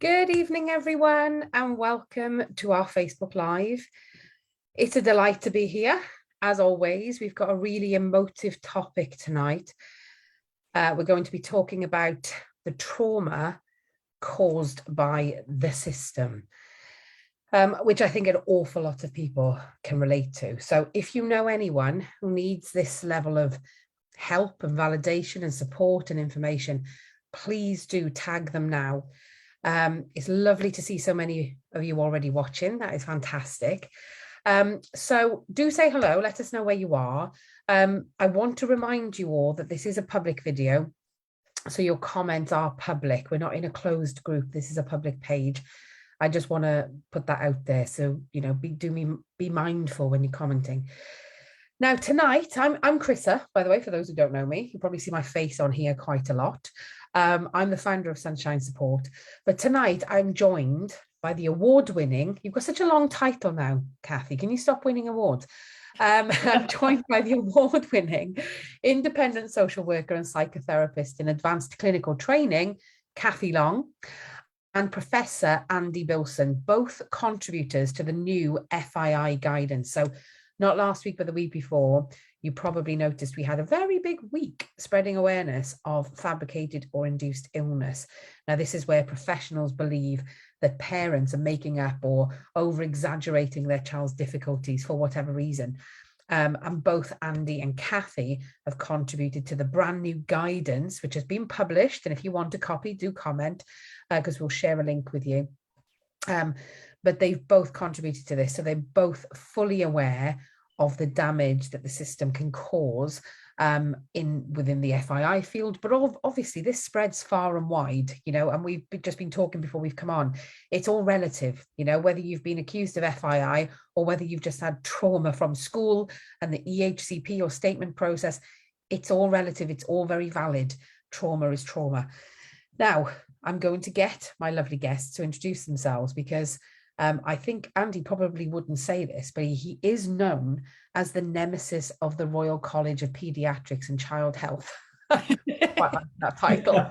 Good evening, everyone, and welcome to our Facebook Live. It's a delight to be here. As always, we've got a really emotive topic tonight. We're going to be talking about the trauma caused by the system, which I think an awful lot of people can relate to. So if you know anyone who needs this level of help and validation and support and information, please do tag them now. It's lovely to see so many of you already watching. That is fantastic. So do say hello. Let us know where you are. I want to remind you all that this is a public video, so your comments are public. We're not in a closed group. This is a public page. I just want to put that out there. So, you know, be mindful when you're commenting. Now, tonight, I'm Chrissa, by the way, for those who don't know me. You probably see my face on here quite a lot. I'm the founder of Sunshine Support, but tonight I'm joined by the award-winning, you've got such a long title now, Cathie, can you stop winning awards? I'm joined by the award-winning independent social worker and psychotherapist in advanced clinical training, Cathie Long, and Professor Andy Bilson, both contributors to the new FII guidance. So not last week, but the week before, you probably noticed we had a very big week spreading awareness of fabricated or induced illness. Now, this is where professionals believe that parents are making up or over-exaggerating their child's difficulties for whatever reason. And both Andy and Cathie have contributed to the brand new guidance, which has been published. And if you want a copy, do comment, because we'll share a link with you. But they've both contributed to this. So they're both fully aware of the damage that the system can cause within the FII field. But obviously this spreads far and wide, you know, and we've just been talking before we've come on. It's all relative, you know, whether you've been accused of FII or whether you've just had trauma from school and the EHCP or statement process, it's all relative. It's all very valid. Trauma is trauma. Now, I'm going to get my lovely guests to introduce themselves because I think Andy probably wouldn't say this, but he is known as the nemesis of the Royal College of Paediatrics and Child Health. Quite like that title.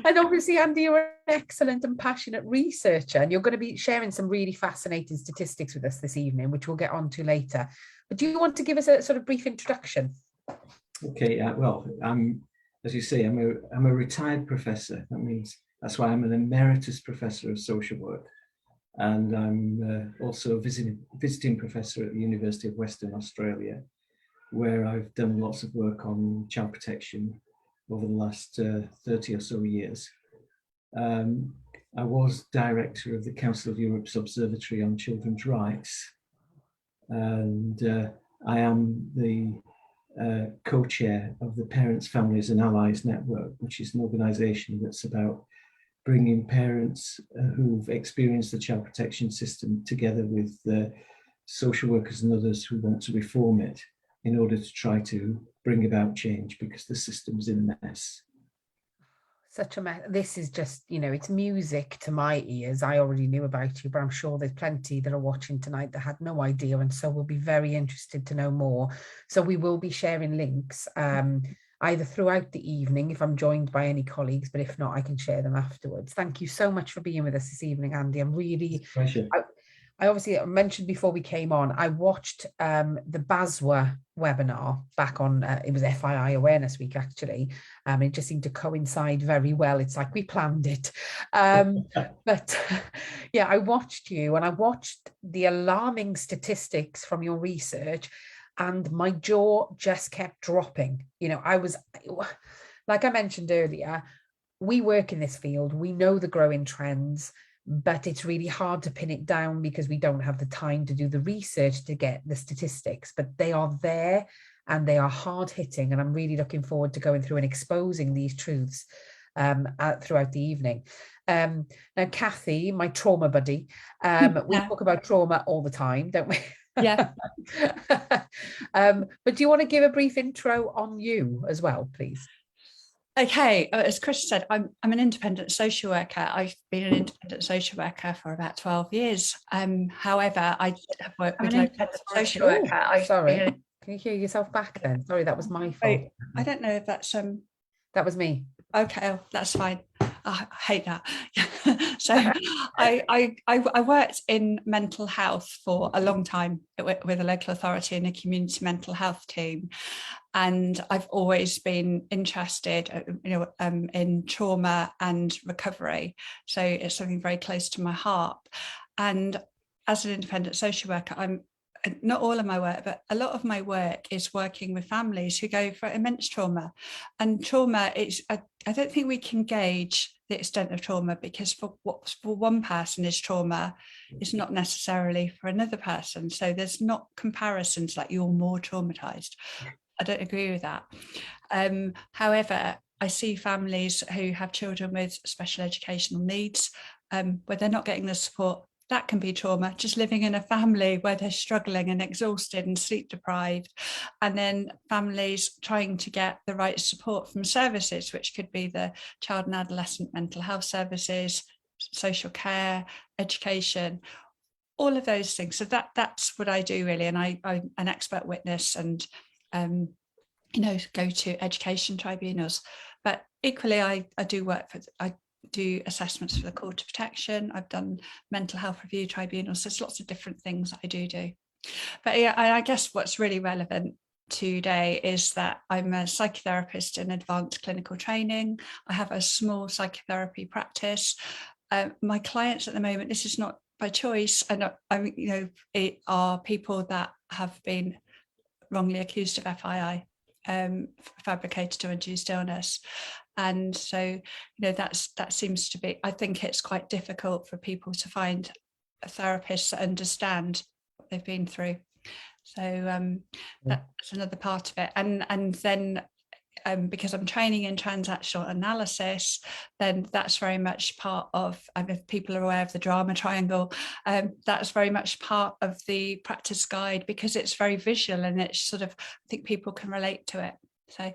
And obviously, Andy, you're an excellent and passionate researcher, and you're going to be sharing some really fascinating statistics with us this evening, which we'll get on to later. But do you want to give us a sort of brief introduction? Okay, well, as you say, I'm a retired professor. That means that's why I'm an emeritus professor of social work. And I'm also a visiting professor at the University of Western Australia, where I've done lots of work on child protection over the last 30 or so years. I was director of the Council of Europe's Observatory on Children's Rights. And I am the co-chair of the Parents, Families and Allies Network, which is an organisation that's about bringing parents who've experienced the child protection system together with social workers and others who want to reform it in order to try to bring about change because the system's in a mess. Such a mess. This is just, you know, it's music to my ears. I already knew about you, but I'm sure there's plenty that are watching tonight that had no idea, and so will be very interested to know more. So we will be sharing links either throughout the evening if I'm joined by any colleagues, but if not, I can share them afterwards. Thank you so much for being with us this evening, Andy. I'm really... Pleasure. I obviously mentioned before we came on, I watched the BASWA webinar back on, it was FII Awareness Week, actually. It just seemed to coincide very well. It's like we planned it. But yeah, I watched you and I watched the alarming statistics from your research, and my jaw just kept dropping. You know, I was, like I mentioned earlier, we work in this field, we know the growing trends, but it's really hard to pin it down because we don't have the time to do the research to get the statistics, but they are there and they are hard hitting. And I'm really looking forward to going through and exposing these truths throughout the evening. Now, Cathie, my trauma buddy, we talk about trauma all the time, don't we? Yeah. But do you want to give a brief intro on you as well, please? Okay, as Chris said, I'm an independent social worker. I've been an independent social worker for about 12 years. However, I have worked with local social worker. Sorry, can you hear yourself back then? Sorry, that was my fault. I don't know if that's That was me. Okay, that's fine. I hate that. So I worked in mental health for a long time with a local authority and a community mental health team. And I've always been interested, in trauma and recovery. So it's something very close to my heart. And as an independent social worker, not all of my work, but a lot of my work is working with families who go for immense trauma. And trauma is, I don't think we can gauge the extent of trauma, because for one person is trauma is not necessarily for another person. So there's not comparisons like you're more traumatized. I don't agree with that. However, I see families who have children with special educational needs, where they're not getting the support. That can be trauma, just living in a family where they're struggling and exhausted and sleep deprived. And then families trying to get the right support from services, which could be the child and adolescent mental health services, social care, education, all of those things. So that's what I do really. And I'm an expert witness and, go to education tribunals. But equally, I do work I do assessments for the Court of Protection. I've done mental health review tribunals. So there's lots of different things I do. But yeah, I guess what's really relevant today is that I'm a psychotherapist in advanced clinical training. I have a small psychotherapy practice. My clients at the moment, this is not by choice, and it are people that have been wrongly accused of FII, fabricated or induced illness. And so, that seems to be, I think it's quite difficult for people to find a therapist that understand what they've been through. So that's another part of it. And then because I'm training in transactional analysis, then that's very much part of, if people are aware of the drama triangle, that's very much part of the practice guide, because it's very visual and it's sort of, I think people can relate to it. So,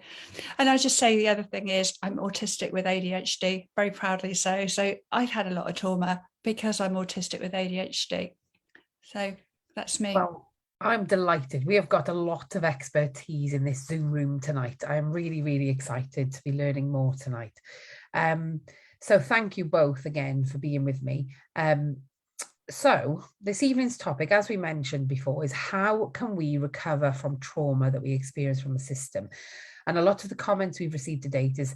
and I'll just say the other thing is I'm autistic with ADHD, very proudly so. So I've had a lot of trauma because I'm autistic with ADHD. So that's me. Well, I'm delighted. We have got a lot of expertise in this Zoom room tonight. I'm really, really excited to be learning more tonight. So thank you both again for being with me. So this evening's topic, as we mentioned before, is how can we recover from trauma that we experience from the system? And a lot of the comments we've received to date is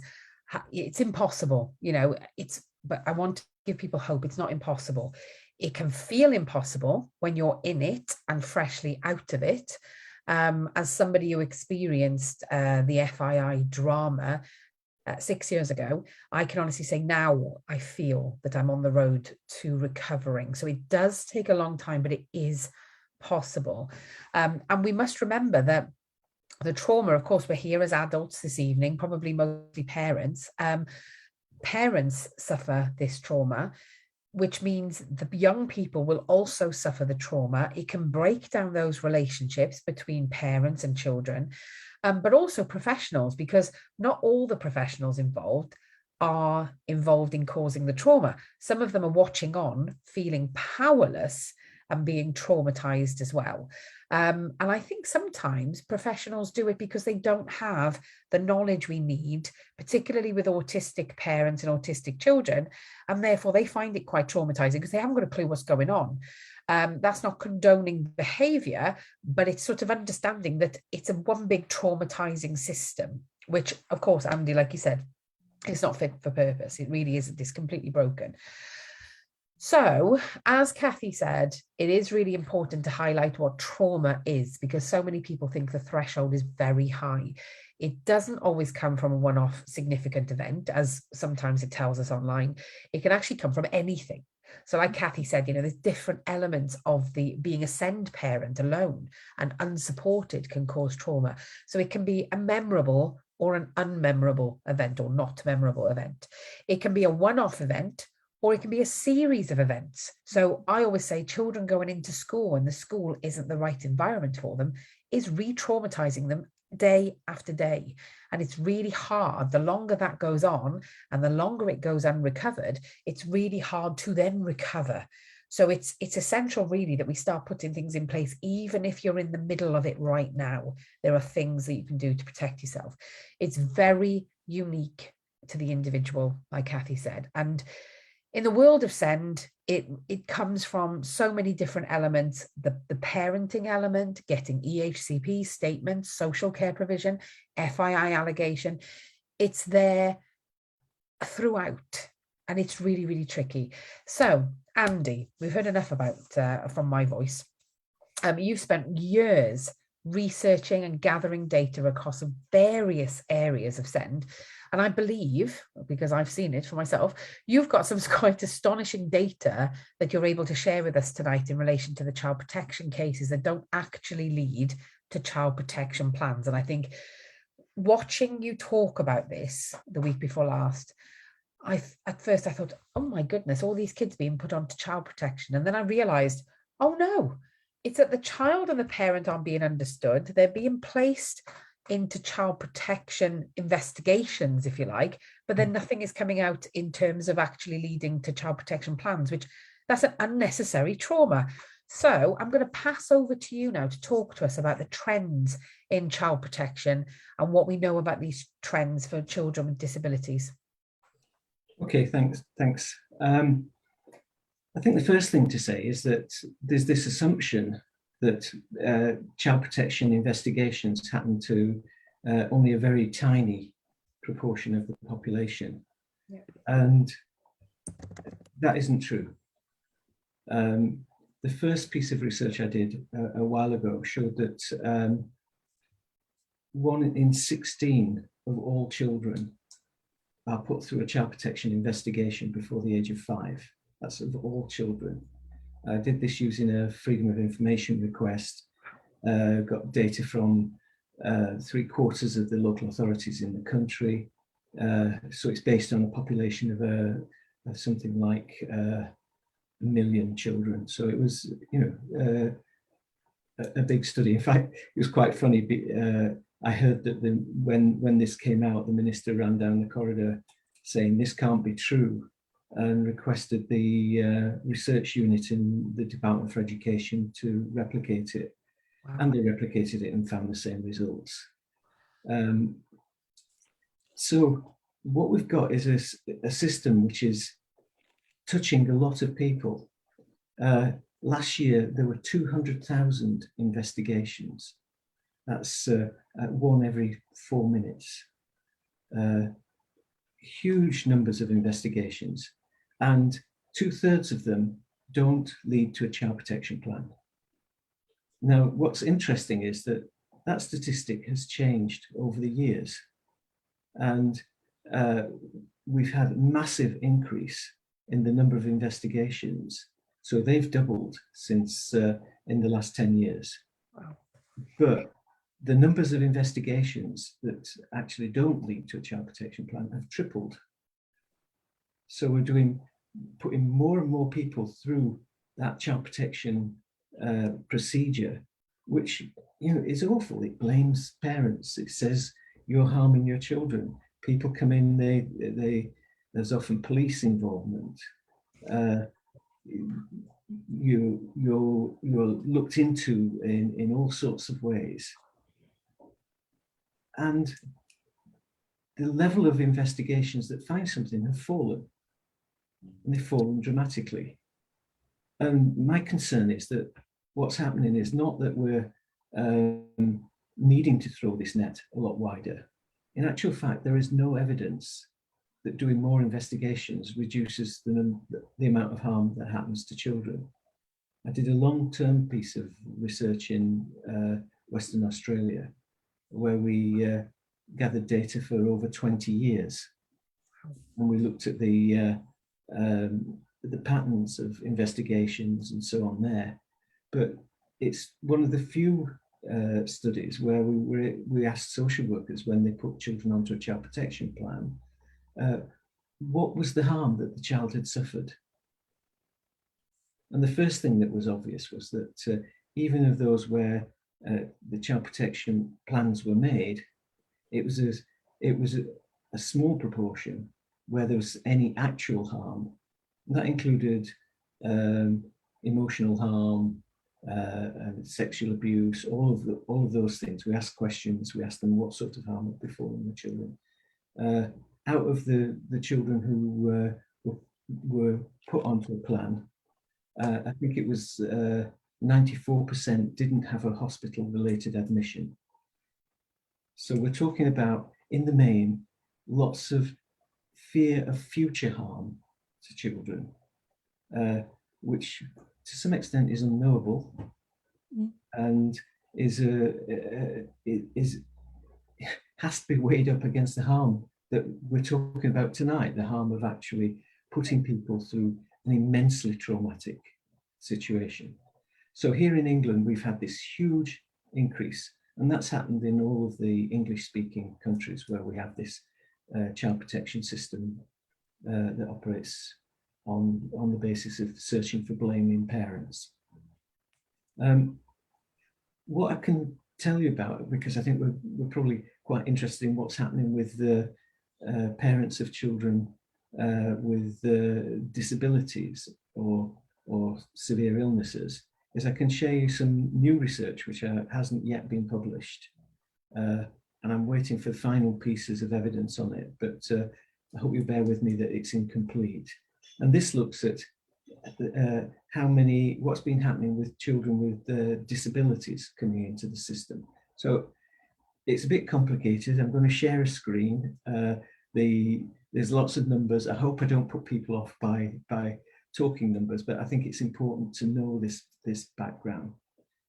it's impossible, but I want to give people hope. It's not impossible. It can feel impossible when you're in it and freshly out of it. As somebody who experienced the FII drama 6 years ago, I can honestly say now I feel that I'm on the road to recovering. So it does take a long time, but it is possible. And we must remember that the trauma, of course, we're here as adults this evening, probably mostly parents. Parents suffer this trauma, which means the young people will also suffer the trauma. It can break down those relationships between parents and children, but also professionals, because not all the professionals involved are involved in causing the trauma. Some of them are watching on, feeling powerless and being traumatized as well. And I think sometimes professionals do it because they don't have the knowledge we need, particularly with autistic parents and autistic children, and therefore they find it quite traumatizing because they haven't got a clue what's going on. That's not condoning behavior, but it's sort of understanding that it's a one big traumatizing system, which, of course, Andy, like you said, is not fit for purpose. It really isn't. It's completely broken. So, as Cathie said, it is really important to highlight what trauma is, because so many people think the threshold is very high. It doesn't always come from a one-off significant event, as sometimes it tells us online. It can actually come from anything. So like Cathie said, there's different elements of the being a send parent alone and unsupported can cause trauma. So it can be a memorable or an unmemorable event, or not memorable event. It can be a one-off event, or it can be a series of events. So I always say children going into school and the school isn't the right environment for them is re-traumatizing them day after day. And it's really hard. The longer that goes on and the longer it goes unrecovered, it's really hard to then recover. So it's essential really that we start putting things in place, even if you're in the middle of it right now. There are things that you can do to protect yourself. It's very unique to the individual, like Cathie said. And in the world of SEND, it comes from so many different elements: the parenting element, getting EHCP statements, social care provision, FII allegation. It's there throughout, and it's really, really tricky. So, Andy, we've heard enough about from my voice. You've spent years researching and gathering data across various areas of SEND. And I believe, because I've seen it for myself, you've got some quite astonishing data that you're able to share with us tonight in relation to the child protection cases that don't actually lead to child protection plans. And I think watching you talk about this the week before last, at first I thought, oh my goodness, all these kids being put onto child protection. And then I realized, oh no, it's that the child and the parent aren't being understood. They're being placed into child protection investigations, if you like, but then nothing is coming out in terms of actually leading to child protection plans, which that's an unnecessary trauma. So I'm going to pass over to you now to talk to us about the trends in child protection and what we know about these trends for children with disabilities. Okay, thanks. I think the first thing to say is that there's this assumption that child protection investigations happen to only a very tiny proportion of the population. Yeah. And that isn't true. The first piece of research I did a while ago showed that 1 in 16 of all children are put through a child protection investigation before the age of 5. That's of all children. I did this using a Freedom of Information request, got data from 3/4 of the local authorities in the country. So it's based on a population of something like 1 million children. So it was, a big study. In fact, it was quite funny. I heard that when this came out, the minister ran down the corridor saying this can't be true, and requested the research unit in the Department for Education to replicate it. Wow. And they replicated it and found the same results. So what we've got is a system which is touching a lot of people. Last year, there were 200,000 investigations. That's at 1 every 4 minutes. Huge numbers of investigations, and 2/3 of them don't lead to a child protection plan. Now, what's interesting is that statistic has changed over the years, and we've had a massive increase in the number of investigations. So they've doubled since in the last 10 years. Wow. But the numbers of investigations that actually don't lead to a child protection plan have tripled. So we're putting more and more people through that child protection procedure, which is awful. It blames parents. It says you're harming your children. People come in, there's often police involvement. You're looked into in all sorts of ways. And the level of investigations that find something have fallen, and they've fallen dramatically. And my concern is that what's happening is not that we're needing to throw this net a lot wider. In actual fact, there is no evidence that doing more investigations reduces the amount of harm that happens to children. I did a long-term piece of research in Western Australia, where we gathered data for over 20 years. And we looked at the patterns of investigations and so on there. But it's one of the few studies where we asked social workers, when they put children onto a child protection plan, what was the harm that the child had suffered? And the first thing that was obvious was that even of those where the child protection plans were made, it was a small proportion where there was any actual harm. And that included emotional harm, sexual abuse, all of those things. We asked questions. We asked them what sort of harm had befallen the children. out of the children who were put onto a plan, I think it was 94% didn't have a hospital-related admission. So we're talking about, in the main, lots of fear of future harm to children, which to some extent is unknowable and has to be weighed up against the harm that we're talking about tonight, the harm of actually putting people through an immensely traumatic situation. So here in England, we've had this huge increase, and that's happened in all of the English-speaking countries where we have this child protection system that operates on the basis of searching for blame in parents. What I can tell you about, because I think we're probably quite interested in what's happening with the parents of children with disabilities or severe illnesses, is I can share you some new research which hasn't yet been published. And I'm waiting for the final pieces of evidence on it, but I hope you bear with me that it's incomplete. And this looks at what's been happening with children with disabilities coming into the system. So it's a bit complicated. I'm going to share a screen. There's lots of numbers. I hope I don't put people off by talking numbers, but I think it's important to know this background.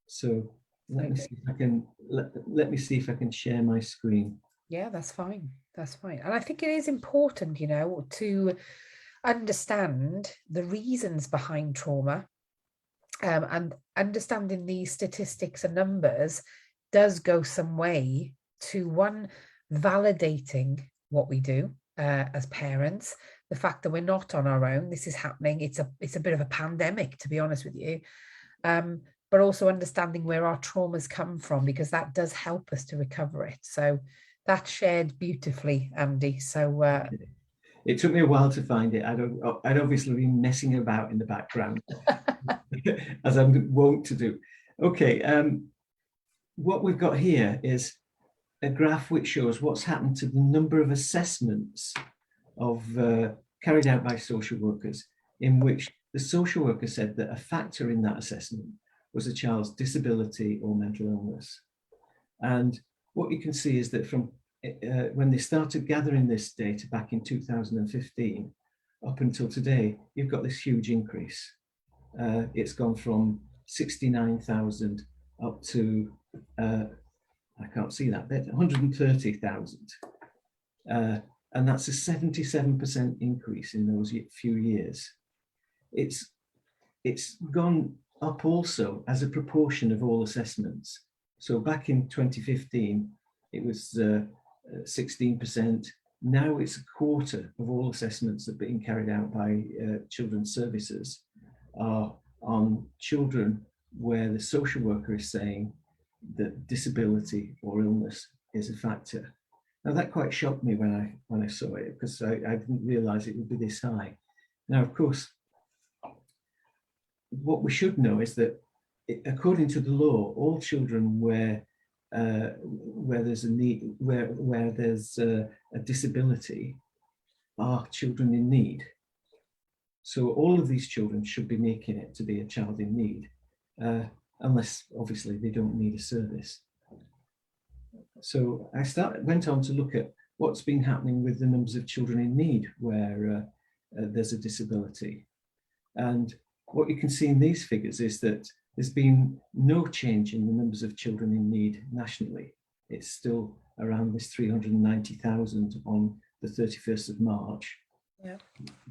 So let me see if I can let me see if I can share my screen. Yeah, that's fine. That's fine. And I think it is important, you know, to understand the reasons behind trauma, and understanding these statistics and numbers does go some way to, one, validating what we do as parents, the fact that we're not on our own. This is happening. It's a bit of a pandemic, to be honest with you, but also understanding where our traumas come from, because that does help us to recover it. So that's shared beautifully, Andy. So it took me a while to find it. I'd obviously been messing about in the background, as I'm wont to do. Okay, what we've got here is a graph which shows what's happened to the number of assessments carried out by social workers, in which the social worker said that a factor in that assessment was a child's disability or mental illness. And what you can see is that from when they started gathering this data back in 2015 up until today, you've got this huge increase. It's gone from 69,000 up to, I can't see that bit, 130,000. And that's a 77% increase in those few years. It's gone up also as a proportion of all assessments. So back in 2015, it was 16%. Now it's a quarter of all assessments that are being carried out by children's services are on children where the social worker is saying that disability or illness is a factor. Now that quite shocked me when I saw it, because I didn't realize it would be this high. Now, of course, what we should know is that according to the law, all children where there's a need, where there's a disability, are children in need. So all of these children should be making it to be a child in need, unless obviously they don't need a service. So I went on to look at what's been happening with the numbers of children in need where there's a disability. And what you can see in these figures is that there's been no change in the numbers of children in need nationally. It's still around this 390,000 on the 31st of March. Yeah.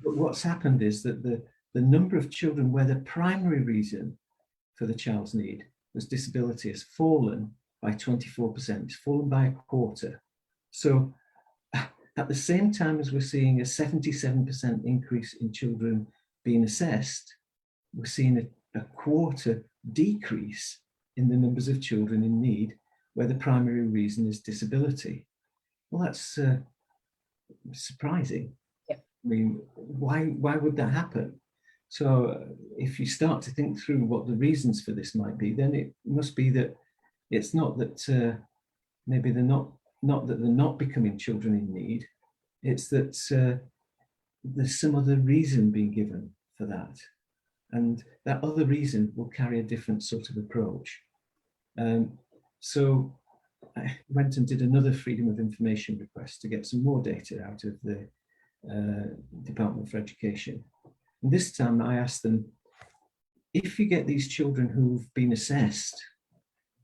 But what's happened is that the number of children where the primary reason for the child's need was disability has fallen by 24%. It's fallen by a quarter. So at the same time as we're seeing a 77% increase in children being assessed, we're seeing a quarter decrease in the numbers of children in need where the primary reason is disability. Well, that's surprising. Yeah. I mean, why would that happen? So if you start to think through what the reasons for this might be, then it must be that it's not that maybe they're not that they're not becoming children in need. It's that there's some other reason being given for that. And that other reason will carry a different sort of approach. So I went and did another Freedom of Information request to get some more data out of the Department for Education. And this time I asked them, if you get these children who've been assessed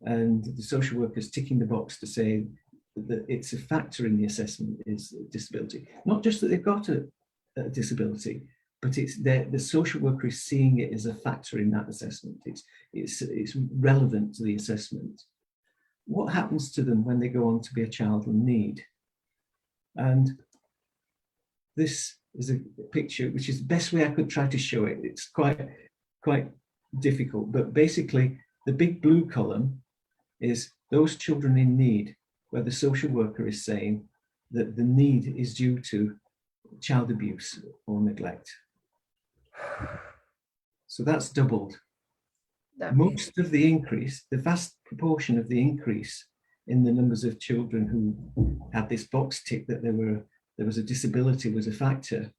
and the social worker's ticking the box to say that it's a factor in the assessment is disability, not just that they've got a disability, but it's the social worker is seeing it as a factor in that assessment. It's relevant to the assessment. What happens to them when they go on to be a child in need? And this is a picture which is the best way I could try to show it. It's quite difficult, but basically the big blue column is those children in need, where the social worker is saying that the need is due to child abuse or neglect. So that's doubled. Most of the increase, the vast proportion of the increase in the numbers of children who had this box tick that there was a disability was a factor,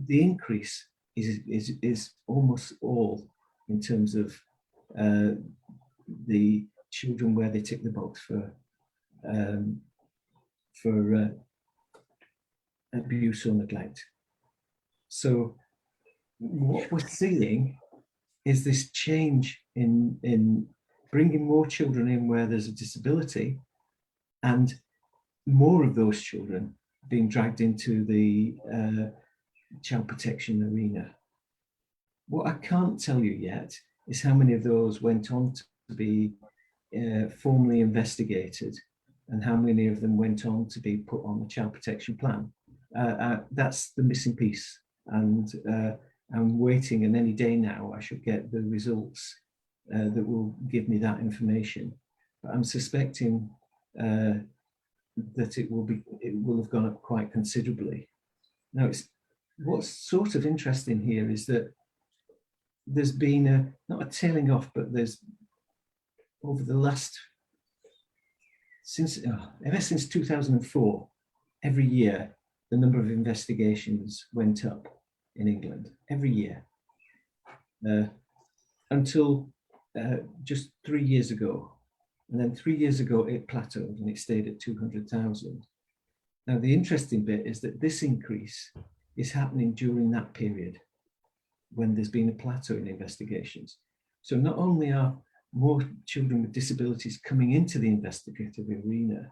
the increase is almost all in terms of the children where they tick the box for abuse or neglect. So what we're seeing is this change in bringing more children in where there's a disability, and more of those children being dragged into the child protection arena. What I can't tell you yet is how many of those went on to be formally investigated and how many of them went on to be put on the child protection plan. That's the missing piece, and I'm waiting, and any day now I should get the results that will give me that information. But I'm suspecting that it will have gone up quite considerably. Now, what's sort of interesting here is that there's been not a tailing off, but there's over the last ever since 2004, every year the number of investigations went up in England every year until just 3 years ago. And then 3 years ago, it plateaued and it stayed at 200,000. Now, the interesting bit is that this increase is happening during that period when there's been a plateau in investigations. So not only are more children with disabilities coming into the investigative arena,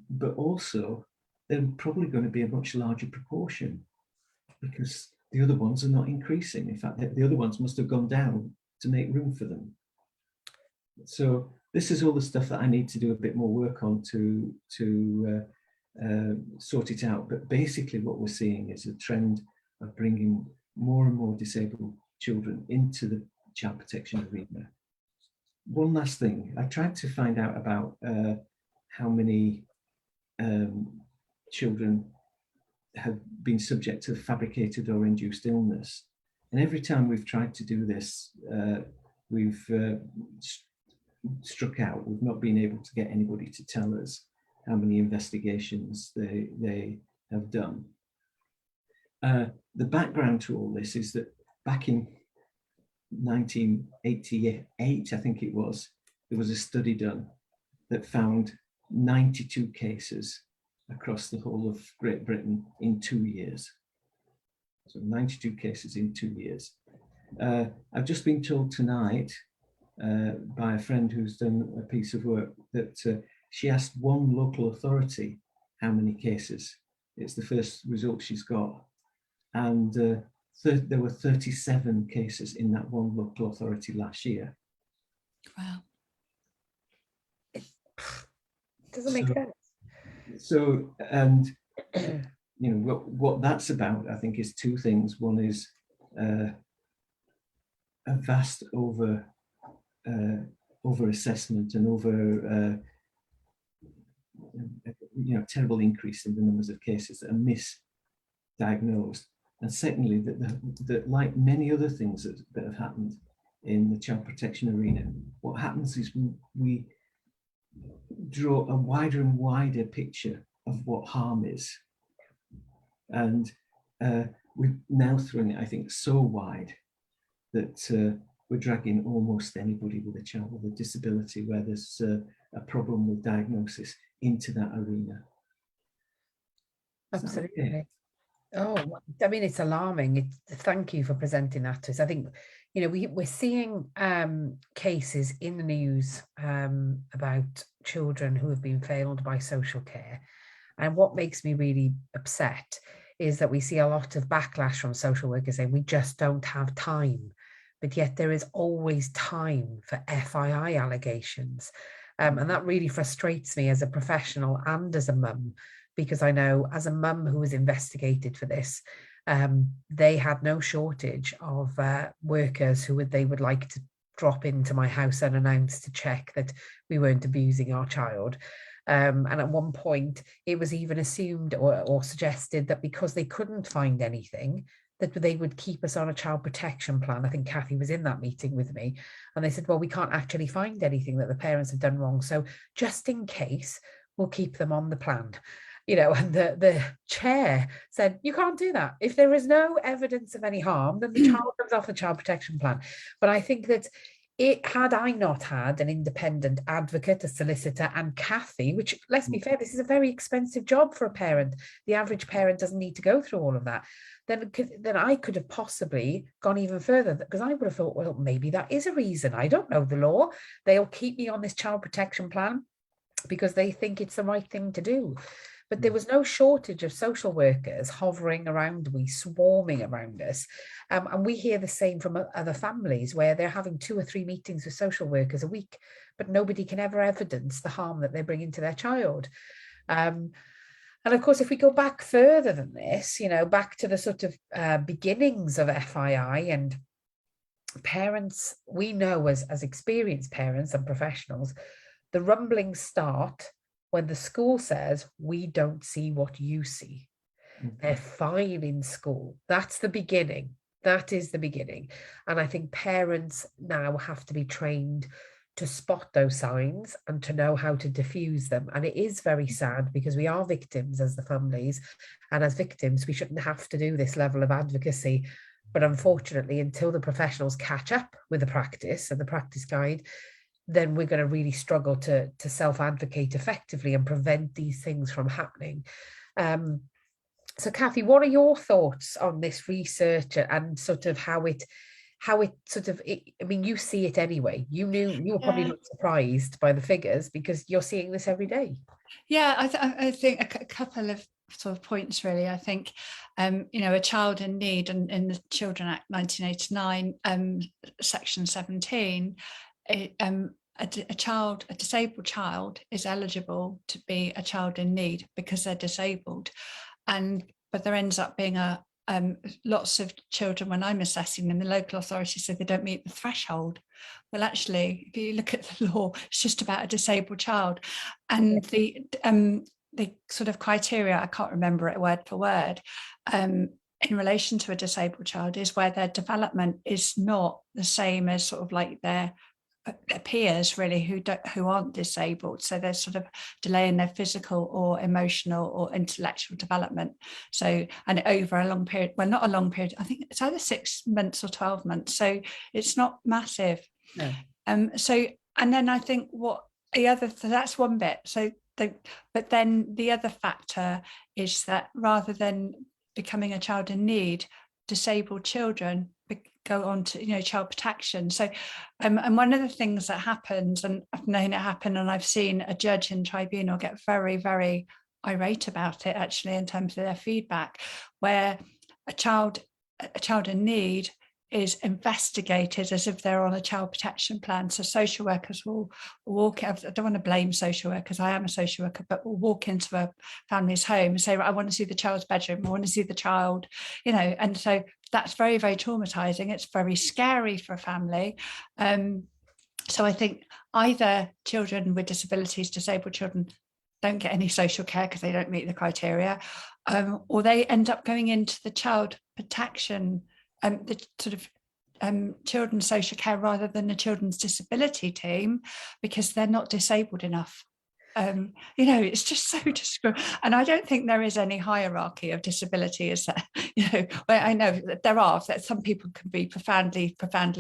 but also they're probably going to be a much larger proportion because the other ones are not increasing. In fact, the other ones must have gone down to make room for them. So this is all the stuff that I need to do a bit more work on to sort it out. But basically what we're seeing is a trend of bringing more and more disabled children into the child protection arena. One last thing, I tried to find out about how many children have been subject to fabricated or induced illness. And every time we've tried to do this, we've struck out. We've not been able to get anybody to tell us how many investigations they have done. The background to all this is that back in 1988, I think it was, there was a study done that found 92 cases across the whole of Great Britain in 2 years. So 92 cases in 2 years. I've just been told tonight by a friend who's done a piece of work that she asked one local authority how many cases. It's the first result she's got. And there were 37 cases in that one local authority last year. Wow. It doesn't make sense. So, and you know, what that's about, I think, is two things. One is a vast over assessment and over terrible increase in the numbers of cases that are misdiagnosed. And secondly, that like many other things that have happened in the child protection arena, what happens is we draw a wider and wider picture of what harm is. And we've now thrown it, I think, so wide that we're dragging almost anybody with a child with a disability where there's a problem with diagnosis into that arena. Absolutely. Oh, I mean, it's alarming. Thank you for presenting that to us. I think, you know, we're seeing cases in the news about children who have been failed by social care. And what makes me really upset is that we see a lot of backlash from social workers saying we just don't have time. But yet there is always time for FII allegations. And that really frustrates me as a professional and as a mum, because I know as a mum who was investigated for this, they had no shortage of workers who they would like to drop into my house unannounced to check that we weren't abusing our child. And at one point, it was even assumed or suggested that because they couldn't find anything, that they would keep us on a child protection plan. I think Cathie was in that meeting with me, and they said, well, we can't actually find anything that the parents have done wrong. So just in case, we'll keep them on the plan. You know, and the chair said, you can't do that. If there is no evidence of any harm, then the child comes off the child protection plan. But I think that had I not had an independent advocate, a solicitor, and Cathie, which, let's be fair, this is a very expensive job for a parent. The average parent doesn't need to go through all of that. Then I could have possibly gone even further, because I would have thought, well, maybe that is a reason. I don't know the law. They'll keep me on this child protection plan because they think it's the right thing to do. But there was no shortage of social workers hovering around we, swarming around us. And we hear the same from other families where they're having 2 or 3 meetings with social workers a week, but nobody can ever evidence the harm that they're bringing to their child. And of course, if we go back further than this, you know, back to the sort of beginnings of FII and parents, we know as experienced parents and professionals, the rumblings start when the school says, we don't see what you see. They're fine in school. That's the beginning. That is the beginning. And I think parents now have to be trained to spot those signs and to know how to diffuse them. And it is very sad because we are victims as the families. And as victims, we shouldn't have to do this level of advocacy. But unfortunately, until the professionals catch up with the practice and the practice guide, then we're going to really struggle to self-advocate effectively and prevent these things from happening. So Cathie, what are your thoughts on this research and sort of how it sort of, I mean, you see it anyway. You were probably not surprised by the figures because you're seeing this every day. Yeah, I think a couple of sort of points really. I think, you know, a child in need and in the Children Act 1989, section 17, a disabled child is eligible to be a child in need because they're disabled, but there ends up being lots of children, when I'm assessing them, the local authority said they don't meet the threshold. Well, actually, if you look at the law, it's just about a disabled child, and the sort of criteria, I can't remember it word for word, in relation to a disabled child is where their development is not the same as sort of like their peers really who aren't disabled, so there's sort of delay in their physical or emotional or intellectual development. So, and over a long period, well, not a long period, I think it's either 6 months or 12 months, so it's not massive. No. So, and then I think what the other, so that's one bit. So but then the other factor is that rather than becoming a child in need, disabled children go on to, you know, child protection. So and one of the things that happens, and I've known it happen, and I've seen a judge in tribunal get very, very irate about it actually in terms of their feedback, where a child in need is investigated as if they're on a child protection plan. So social workers will walk, I don't want to blame social workers, I am a social worker, but will walk into a family's home and say, I want to see the child's bedroom, I want to see the child, you know, and so that's very, very traumatizing. It's very scary for a family. So I think either children with disabilities, disabled children, don't get any social care because they don't meet the criteria, or they end up going into the child protection, the sort of children's social care rather than the children's disability team because they're not disabled enough. It's just so discriminatory. And I don't think there is any hierarchy of disability, is there? Well, I know that there are, that some people can be profoundly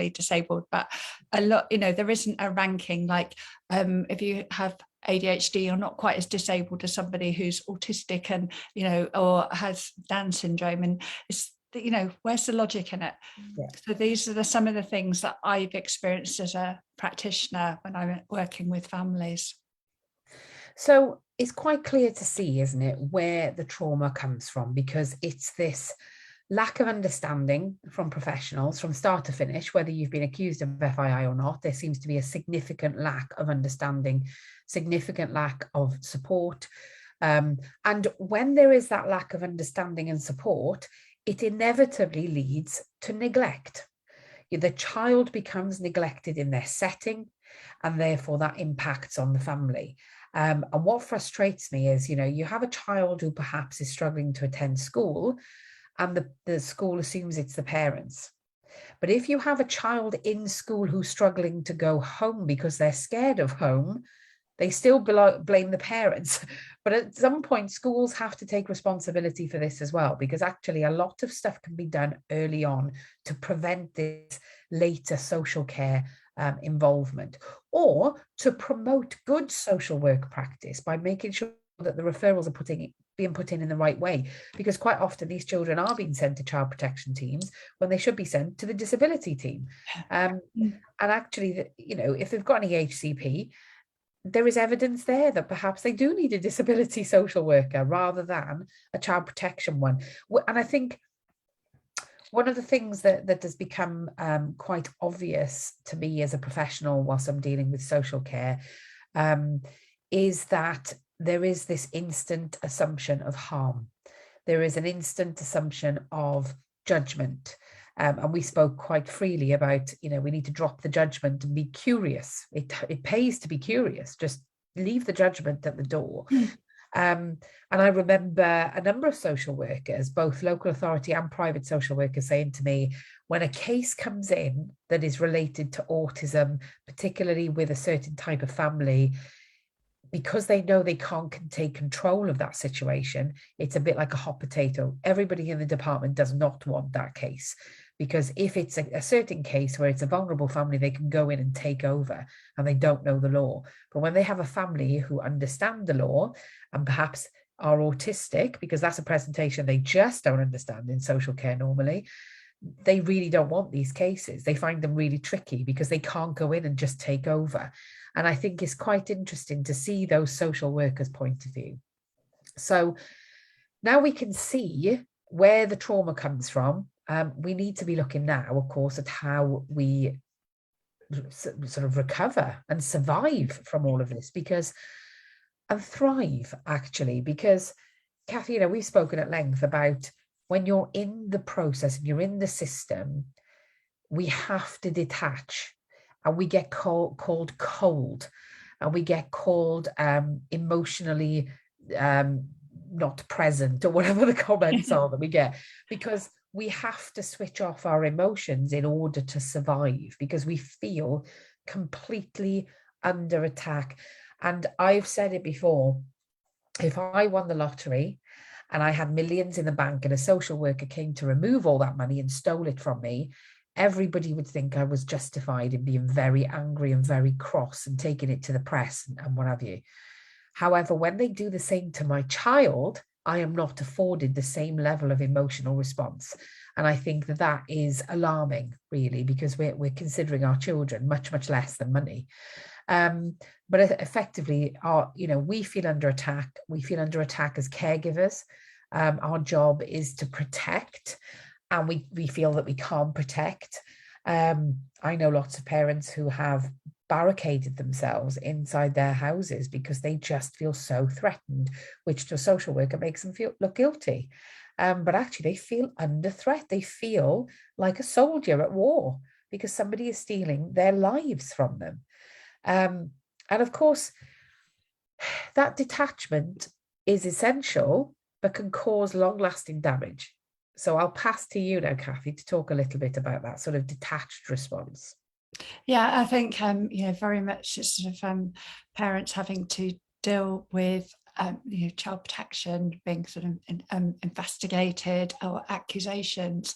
disabled, but a lot, there isn't a ranking like if you have ADHD, you're not quite as disabled as somebody who's autistic and, or has Down syndrome. And it's, where's the logic in it? Yeah. So these are some of the things that I've experienced as a practitioner when I'm working with families. So it's quite clear to see, isn't it, where the trauma comes from, because it's this lack of understanding from professionals from start to finish, whether you've been accused of FII or not. There seems to be a significant lack of understanding, significant lack of support. And when there is that lack of understanding and support, it inevitably leads to neglect. The child becomes neglected in their setting, and therefore that impacts on the family. And what frustrates me is, you have a child who perhaps is struggling to attend school, and the school assumes it's the parents. But if you have a child in school who's struggling to go home because they're scared of home, they still blame the parents. But at some point, schools have to take responsibility for this as well, because actually a lot of stuff can be done early on to prevent this later social care involvement, or to promote good social work practice by making sure that the referrals are being put in the right way, because quite often these children are being sent to child protection teams when they should be sent to the disability team. And actually, if they've got an EHCP, there is evidence there that perhaps they do need a disability social worker rather than a child protection one. And I think one of the things that has become quite obvious to me as a professional whilst I'm dealing with social care is that there is this instant assumption of harm. There is an instant assumption of judgment. And we spoke quite freely about, we need to drop the judgment and be curious. It pays to be curious. Just leave the judgment at the door. And I remember a number of social workers, both local authority and private social workers, saying to me, when a case comes in that is related to autism, particularly with a certain type of family, because they know they can't take control of that situation, it's a bit like a hot potato. Everybody in the department does not want that case, because if it's a certain case where it's a vulnerable family, they can go in and take over and they don't know the law. But when they have a family who understand the law and perhaps are autistic, because that's a presentation they just don't understand in social care normally, they really don't want these cases. They find them really tricky because they can't go in and just take over. And I think it's quite interesting to see those social workers' point of view. So now we can see where the trauma comes from. We need to be looking now, of course, at how we sort of recover and survive from all of this, and thrive, actually, because Cathie, we've spoken at length about when you're in the process and you're in the system, we have to detach, and we get called cold, and we get called emotionally not present, or whatever the comments are that we get, because we have to switch off our emotions in order to survive, because we feel completely under attack. And I've said it before, if I won the lottery and I had millions in the bank and a social worker came to remove all that money and stole it from me, everybody would think I was justified in being very angry and very cross and taking it to the press and what have you. However, when they do the same to my child, I am not afforded the same level of emotional response. And I think that is alarming, really, because we're considering our children much, much less than money. But effectively, we feel under attack. We feel under attack as caregivers. Our job is to protect, and we feel that we can't protect. I know lots of parents who have barricaded themselves inside their houses because they just feel so threatened, which to a social worker makes them look guilty. But actually, they feel under threat. They feel like a soldier at war because somebody is stealing their lives from them. And of course, that detachment is essential, but can cause long-lasting damage. So I'll pass to you now, Cathie, to talk a little bit about that sort of detached response. Yeah, I think very much it's sort of parents having to deal with child protection being sort of investigated or accusations.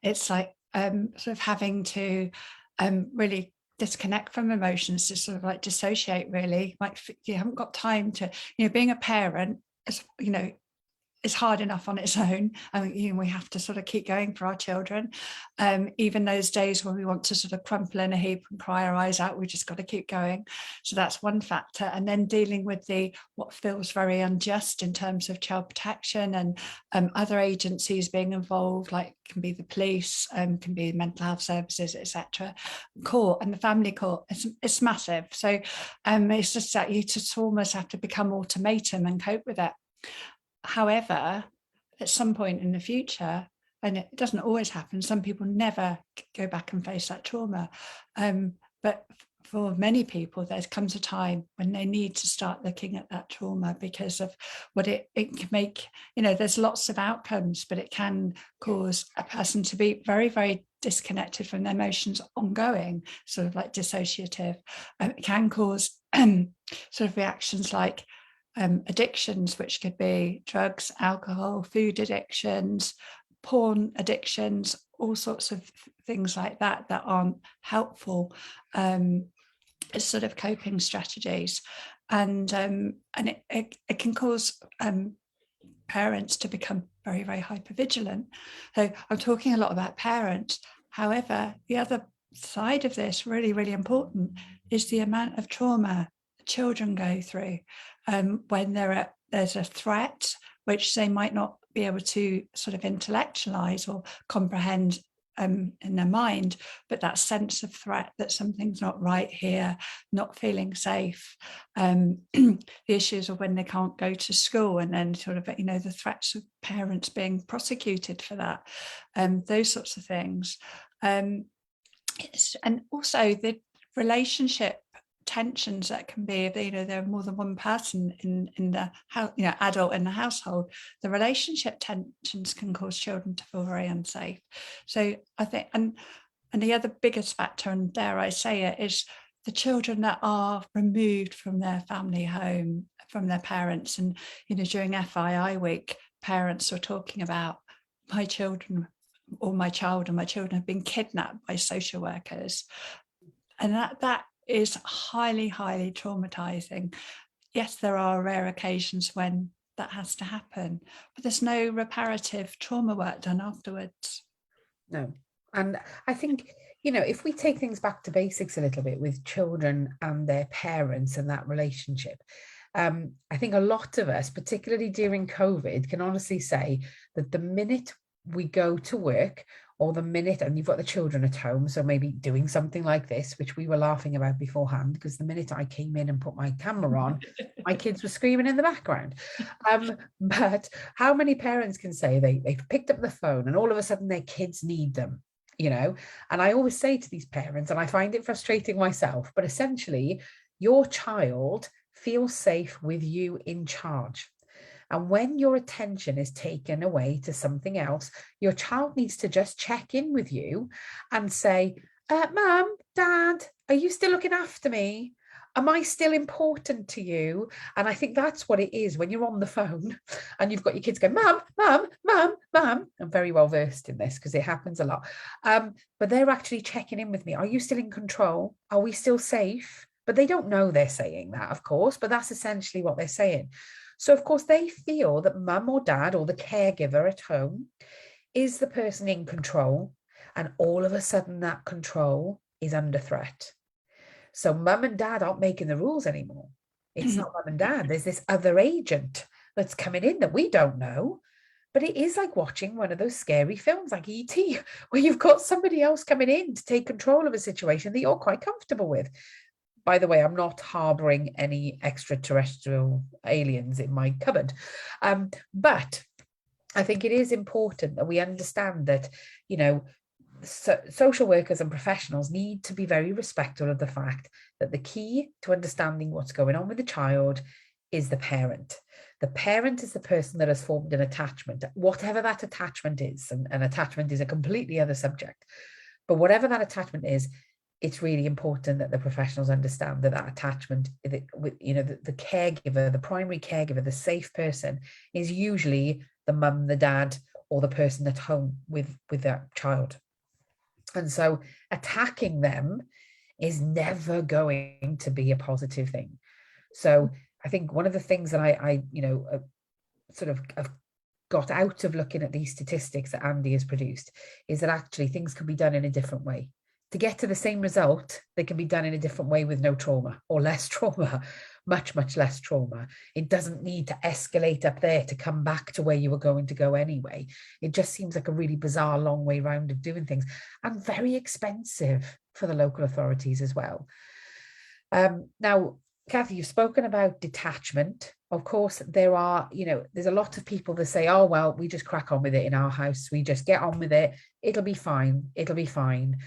It's like sort of having to really disconnect from emotions, to sort of like dissociate, really. Like, you haven't got time to, being a parent is, is hard enough on its own. We have to sort of keep going for our children. Even those days when we want to sort of crumple in a heap and cry our eyes out, we just got to keep going. So that's one factor. And then dealing with what feels very unjust in terms of child protection and other agencies being involved, like can be the police, can be mental health services, etc. Court and the family court, it's massive. So it's just that you just almost have to become automatum and cope with it. However, at some point in the future, and it doesn't always happen, some people never go back and face that trauma. But for many people, there comes a time when they need to start looking at that trauma, because of what it can make. There's lots of outcomes, but it can cause a person to be very, very disconnected from their emotions ongoing, sort of like dissociative. It can cause sort of reactions like addictions, which could be drugs, alcohol, food addictions, porn addictions, all sorts of things like that aren't helpful as sort of coping strategies. And it can cause parents to become very, very hypervigilant. So I'm talking a lot about parents. However, the other side of this, really, really important, is the amount of trauma children go through when there's a threat which they might not be able to sort of intellectualize or comprehend in their mind, but that sense of threat, that something's not right here, not feeling safe, the issues of when they can't go to school, and then sort of the threats of parents being prosecuted for that, those sorts of things, and also the relationship tensions that can be, there are more than one person in the house, adult in the household. The relationship tensions can cause children to feel very unsafe. So I think, and the other biggest factor, and dare I say it, is the children that are removed from their family home, from their parents. And during FII week, parents were talking about, my children or my child and my children have been kidnapped by social workers, and that is highly, highly traumatizing. Yes, there are rare occasions when that has to happen, but there's no reparative trauma work done afterwards. No. And I think, if we take things back to basics a little bit with children and their parents and that relationship, I think a lot of us, particularly during COVID, can honestly say that the minute we go to work, or the minute, and you've got the children at home, so maybe doing something like this, which we were laughing about beforehand, because the minute I came in and put my camera on, my kids were screaming in the background. But how many parents can say they've picked up the phone and all of a sudden their kids need them, And I always say to these parents, and I find it frustrating myself, but essentially your child feels safe with you in charge. And when your attention is taken away to something else, your child needs to just check in with you and say, Mum, Dad, are you still looking after me? Am I still important to you? And I think that's what it is when you're on the phone and you've got your kids going, Mum, Mum, Mum, Mum. I'm very well versed in this because it happens a lot. But they're actually checking in with me. Are you still in control? Are we still safe? But they don't know they're saying that, of course, but that's essentially what they're saying. So, of course, they feel that mum or dad or the caregiver at home is the person in control. And all of a sudden, that control is under threat. So mum and dad aren't making the rules anymore. It's not mum and dad. There's this other agent that's coming in that we don't know. But it is like watching one of those scary films like E.T., where you've got somebody else coming in to take control of a situation that you're quite comfortable with. By the way, I'm not harboring any extraterrestrial aliens in my cupboard. But I think it is important that we understand that, social workers and professionals need to be very respectful of the fact that the key to understanding what's going on with the child is the parent. The parent is the person that has formed an attachment, whatever that attachment is. And an attachment is a completely other subject. But whatever that attachment is, it's really important that the professionals understand that attachment with, you know, the caregiver, the primary caregiver, the safe person is usually the mum, the dad, or the person that's home with that child. And so attacking them is never going to be a positive thing. So I think one of the things that I you know, sort of got out of looking at these statistics that Andy has produced is that actually things can be done in a different way. To get to the same result, they can be done in a different way with no trauma or less trauma, much, much less trauma. It doesn't need to escalate up there to come back to where you were going to go anyway. It just seems like a really bizarre, long way round of doing things, and very expensive for the local authorities as well. Now, Cathie, you've spoken about detachment. Of course, there are, you know, there's a lot of people that say, oh, well, we just crack on with it in our house. We just get on with it. It'll be fine. It'll be fine.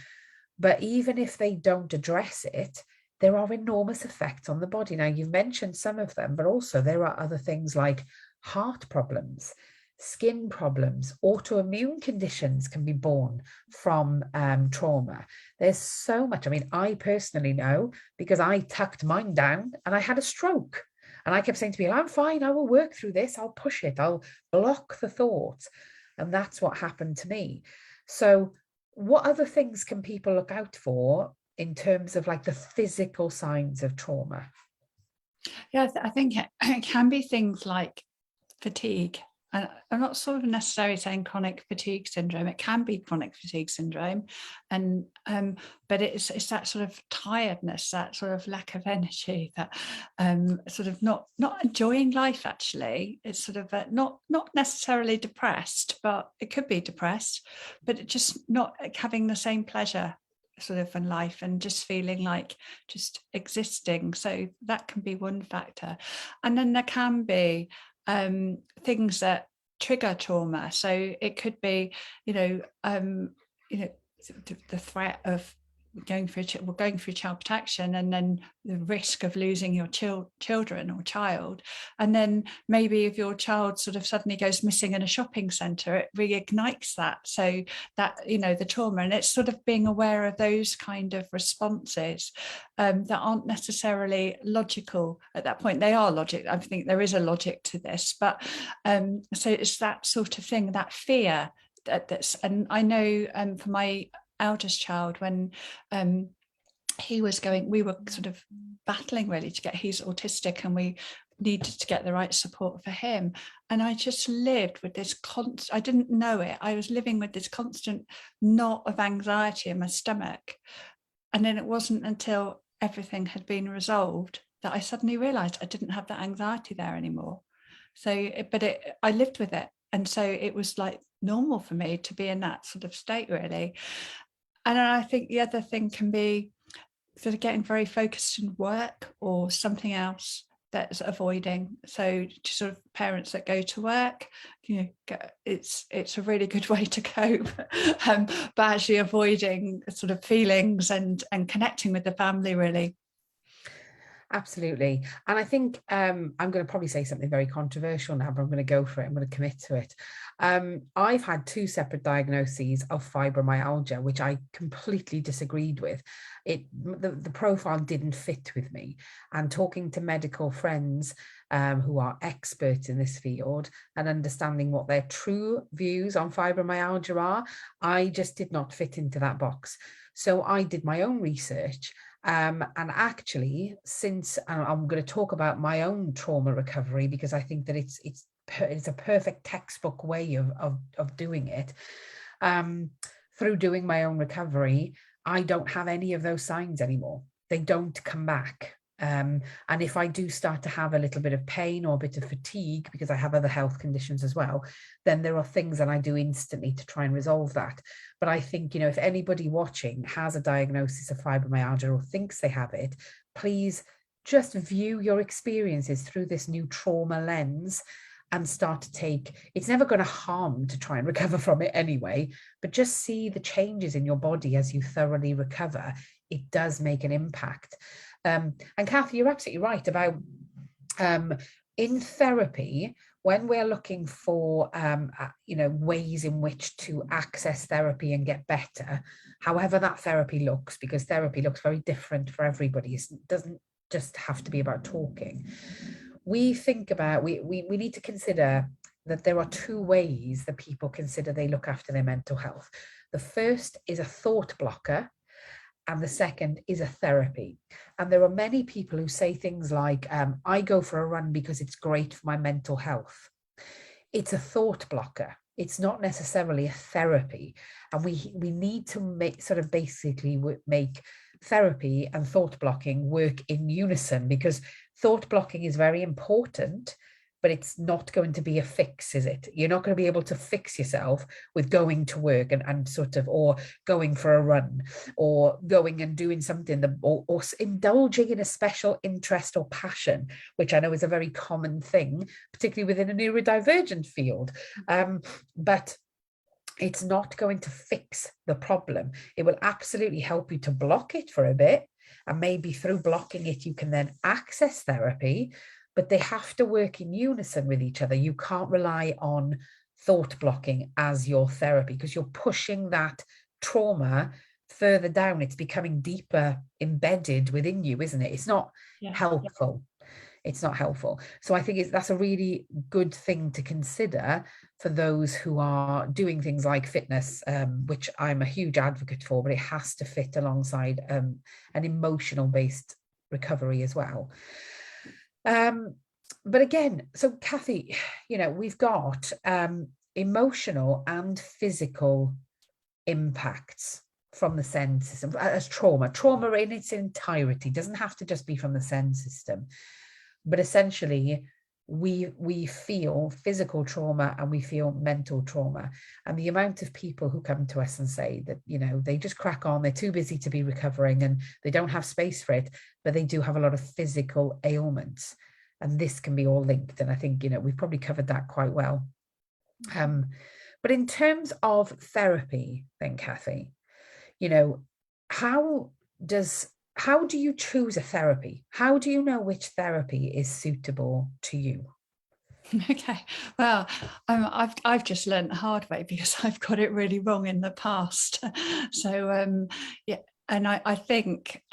But even if they don't address it, there are enormous effects on the body. Now, you've mentioned some of them, but also there are other things like heart problems, skin problems, autoimmune conditions can be born from trauma. There's so much. I mean, I personally know because I tucked mine down and I had a stroke. And I kept saying to me, I'm fine, I will work through this, I'll push it, I'll block the thoughts. And that's what happened to me. So what other things can people look out for in terms of like the physical signs of trauma? Yeah, I think it can be things like fatigue. And I'm not sort of necessarily saying chronic fatigue syndrome. It can be chronic fatigue syndrome, and but it's that sort of tiredness, that sort of lack of energy, that sort of not enjoying life. Actually, it's sort of not necessarily depressed, but it could be depressed, but it just not having the same pleasure sort of in life and just feeling like just existing. So that can be one factor, and then there can be things that trigger trauma. So it could be, the threat of going through child protection, and then the risk of losing your children or child, and then maybe if your child sort of suddenly goes missing in a shopping centre, it reignites that. So that, the trauma, and it's sort of being aware of those kind of responses that aren't necessarily logical at that point. They are logic. I think there is a logic to this, but so it's that sort of thing, that fear that's, and I know for my eldest child, when we were sort of battling really to get, he's autistic, and we needed to get the right support for him, and I just lived with this I didn't know it, I was living with this constant knot of anxiety in my stomach. And then it wasn't until everything had been resolved that I suddenly realized I didn't have that anxiety there anymore. So I lived with it, and so it was like normal for me to be in that sort of state, really. And I think the other thing can be sort of getting very focused in work or something else that's avoiding. So just sort of parents that go to work, it's a really good way to cope, but actually avoiding sort of feelings and connecting with the family, really. Absolutely. And I think I'm going to probably say something very controversial now, but I'm going to go for it. I'm going to commit to it. I've had 2 separate diagnoses of fibromyalgia, which I completely disagreed with. The profile didn't fit with me. And talking to medical friends who are experts in this field and understanding what their true views on fibromyalgia are, I just did not fit into that box. So I did my own research. And actually, since I'm going to talk about my own trauma recovery, because I think that it's a perfect textbook way of doing it. Through doing my own recovery, I don't have any of those signs anymore. They don't come back. And if I do start to have a little bit of pain or a bit of fatigue, because I have other health conditions as well, then there are things that I do instantly to try and resolve that. But I think, if anybody watching has a diagnosis of fibromyalgia or thinks they have it, please just view your experiences through this new trauma lens and start to it's never going to harm to try and recover from it anyway, but just see the changes in your body as you thoroughly recover. It does make an impact. And Cathie, you're absolutely right about in therapy, when we're looking for ways in which to access therapy and get better, however that therapy looks, because therapy looks very different for everybody, it doesn't just have to be about talking. We need to consider that there are two ways that people consider they look after their mental health. The first is a thought blocker, and the second is a therapy. And there are many people who say things like, I go for a run because it's great for my mental health. It's a thought blocker. It's not necessarily a therapy. And we need to make therapy and thought blocking work in unison, because thought blocking is very important, but it's not going to be a fix, is it? You're not going to be able to fix yourself with going to work or going for a run, or going and doing something or indulging in a special interest or passion, which I know is a very common thing, particularly within a neurodivergent field. But it's not going to fix the problem. It will absolutely help you to block it for a bit, and maybe through blocking it, you can then access therapy. But they have to work in unison with each other. You can't rely on thought blocking as your therapy, because you're pushing that trauma further down. It's becoming deeper embedded within you, isn't it? It's not helpful. It's not helpful. So I think that's a really good thing to consider for those who are doing things like fitness, which I'm a huge advocate for, but it has to fit alongside an emotional based recovery as well. But again, so Cathie, we've got emotional and physical impacts from the SEND system as trauma in its entirety. Doesn't have to just be from the SEND system, but essentially we feel physical trauma and we feel mental trauma. And the amount of people who come to us and say that, they just crack on, they're too busy to be recovering and they don't have space for it, but they do have a lot of physical ailments. And this can be all linked. And I think, we've probably covered that quite well. But in terms of therapy then, Cathie, how do you choose a therapy? How do you know which therapy is suitable to you? Okay, well, I've just learned the hard way, because I've got it really wrong in the past. So and I think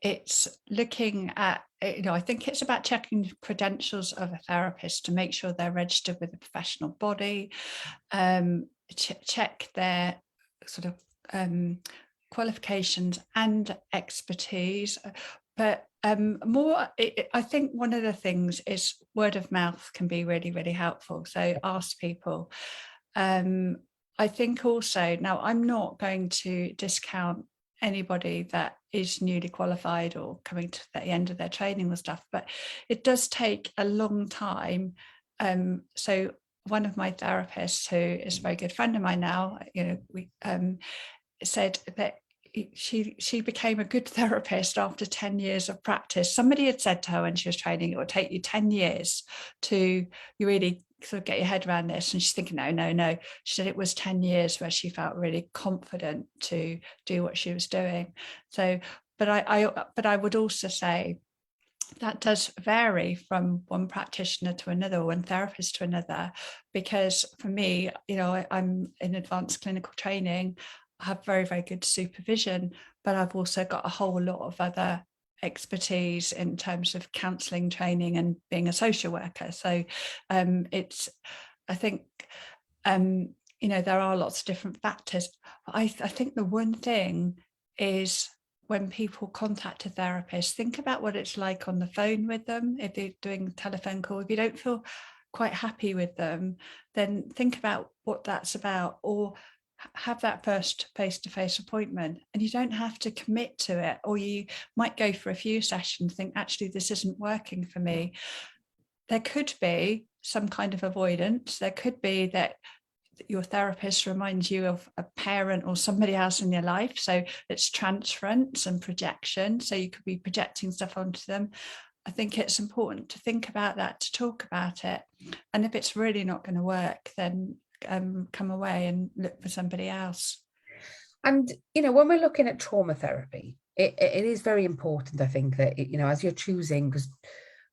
it's looking at, I think it's about checking the credentials of a therapist to make sure they're registered with a professional body, check their sort of qualifications and expertise. But I think one of the things is word of mouth can be really, really helpful. So ask people. I think also, now I'm not going to discount anybody that is newly qualified or coming to the end of their training or stuff, but it does take a long time. So one of my therapists, who is a very good friend of mine now, we said that she became a good therapist after 10 years of practice. Somebody had said to her when she was training, it would take you 10 years to really sort of get your head around this. And she's thinking, no. She said it was 10 years where she felt really confident to do what she was doing. So, but I would also say that does vary from one practitioner to another, or one therapist to another, because for me, I'm in advanced clinical training. I have very, very good supervision, but I've also got a whole lot of other expertise in terms of counselling training and being a social worker. So I think there are lots of different factors. I think the one thing is, when people contact a therapist, think about what it's like on the phone with them. If they're doing a telephone call, if you don't feel quite happy with them, then think about what that's about, or have that first face-to-face appointment. And you don't have to commit to it, or you might go for a few sessions, think, actually, this isn't working for me. There could be some kind of avoidance. There could be that your therapist reminds you of a parent or somebody else in your life. So it's transference and projection. So you could be projecting stuff onto them. I think it's important to think about that, to talk about it. And if it's really not going to work, then come away and look for somebody else. And, when we're looking at trauma therapy, it is very important, I think, that, as you're choosing, because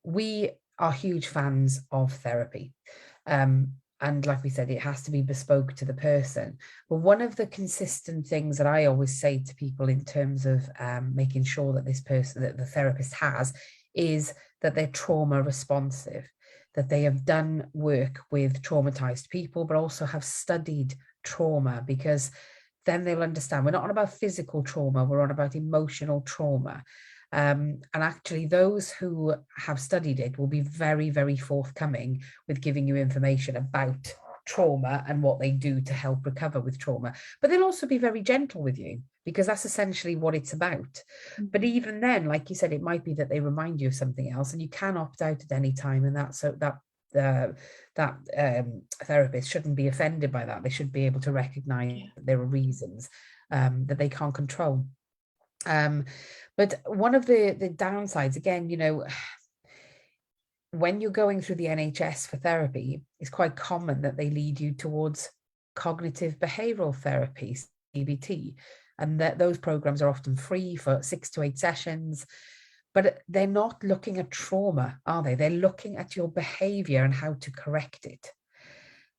we are huge fans of therapy. And like we said, it has to be bespoke to the person. But one of the consistent things that I always say to people in terms of making sure that this person, that the therapist has, is that they're trauma responsive, that they have done work with traumatized people, but also have studied trauma, because then they'll understand we're not on about physical trauma, we're on about emotional trauma. And actually those who have studied it will be very, very forthcoming with giving you information about trauma and what they do to help recover with trauma. But they'll also be very gentle with you, because that's essentially what it's about. But even then, like you said, it might be that they remind you of something else, and you can opt out at any time, and that's so that therapist shouldn't be offended by that. They should be able to recognize that there are reasons that they can't control. But one of the downsides, again, you know, when you're going through the NHS for therapy, it's quite common that they lead you towards cognitive behavioral therapy, CBT, and that those programs are often free for 6 to 8 sessions. But they're not looking at trauma, are they? They're looking at your behavior and how to correct it.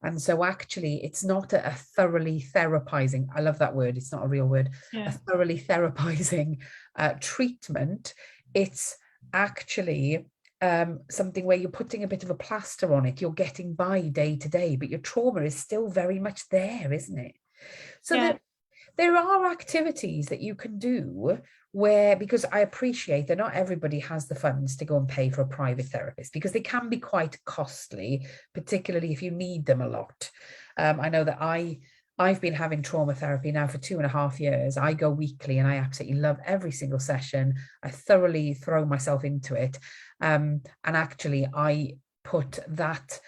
And so actually, it's not a thoroughly therapizing, I love that word, it's not a real word, a thoroughly therapizing treatment. It's actually something where you're putting a bit of a plaster on it, you're getting by day to day, but your trauma is still very much there, isn't it? So there are activities that you can do where, because I appreciate that not everybody has the funds to go and pay for a private therapist, because they can be quite costly, particularly if you need them a lot. I know that I've been having trauma therapy now for 2.5 years. I go weekly and I absolutely love every single session. I thoroughly throw myself into it. And actually, I put that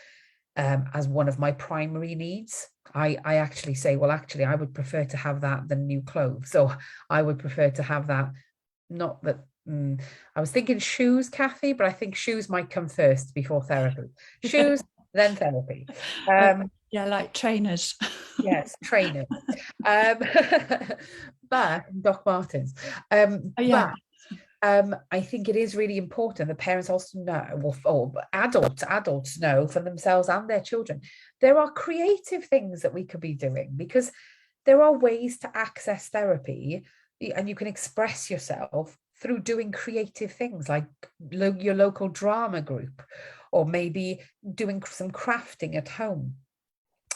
as one of my primary needs. I actually say, well, actually, I would prefer to have that than new clothes. So I would prefer to have that, not that, I was thinking shoes, Cathie, but I think shoes might come first before therapy. Shoes, then therapy. Like trainers. Yes, trainers. But Doc Martens. I think it is really important that parents also know, or adults know for themselves and their children, there are creative things that we could be doing, because there are ways to access therapy, and you can express yourself through doing creative things like your local drama group, or maybe doing some crafting at home.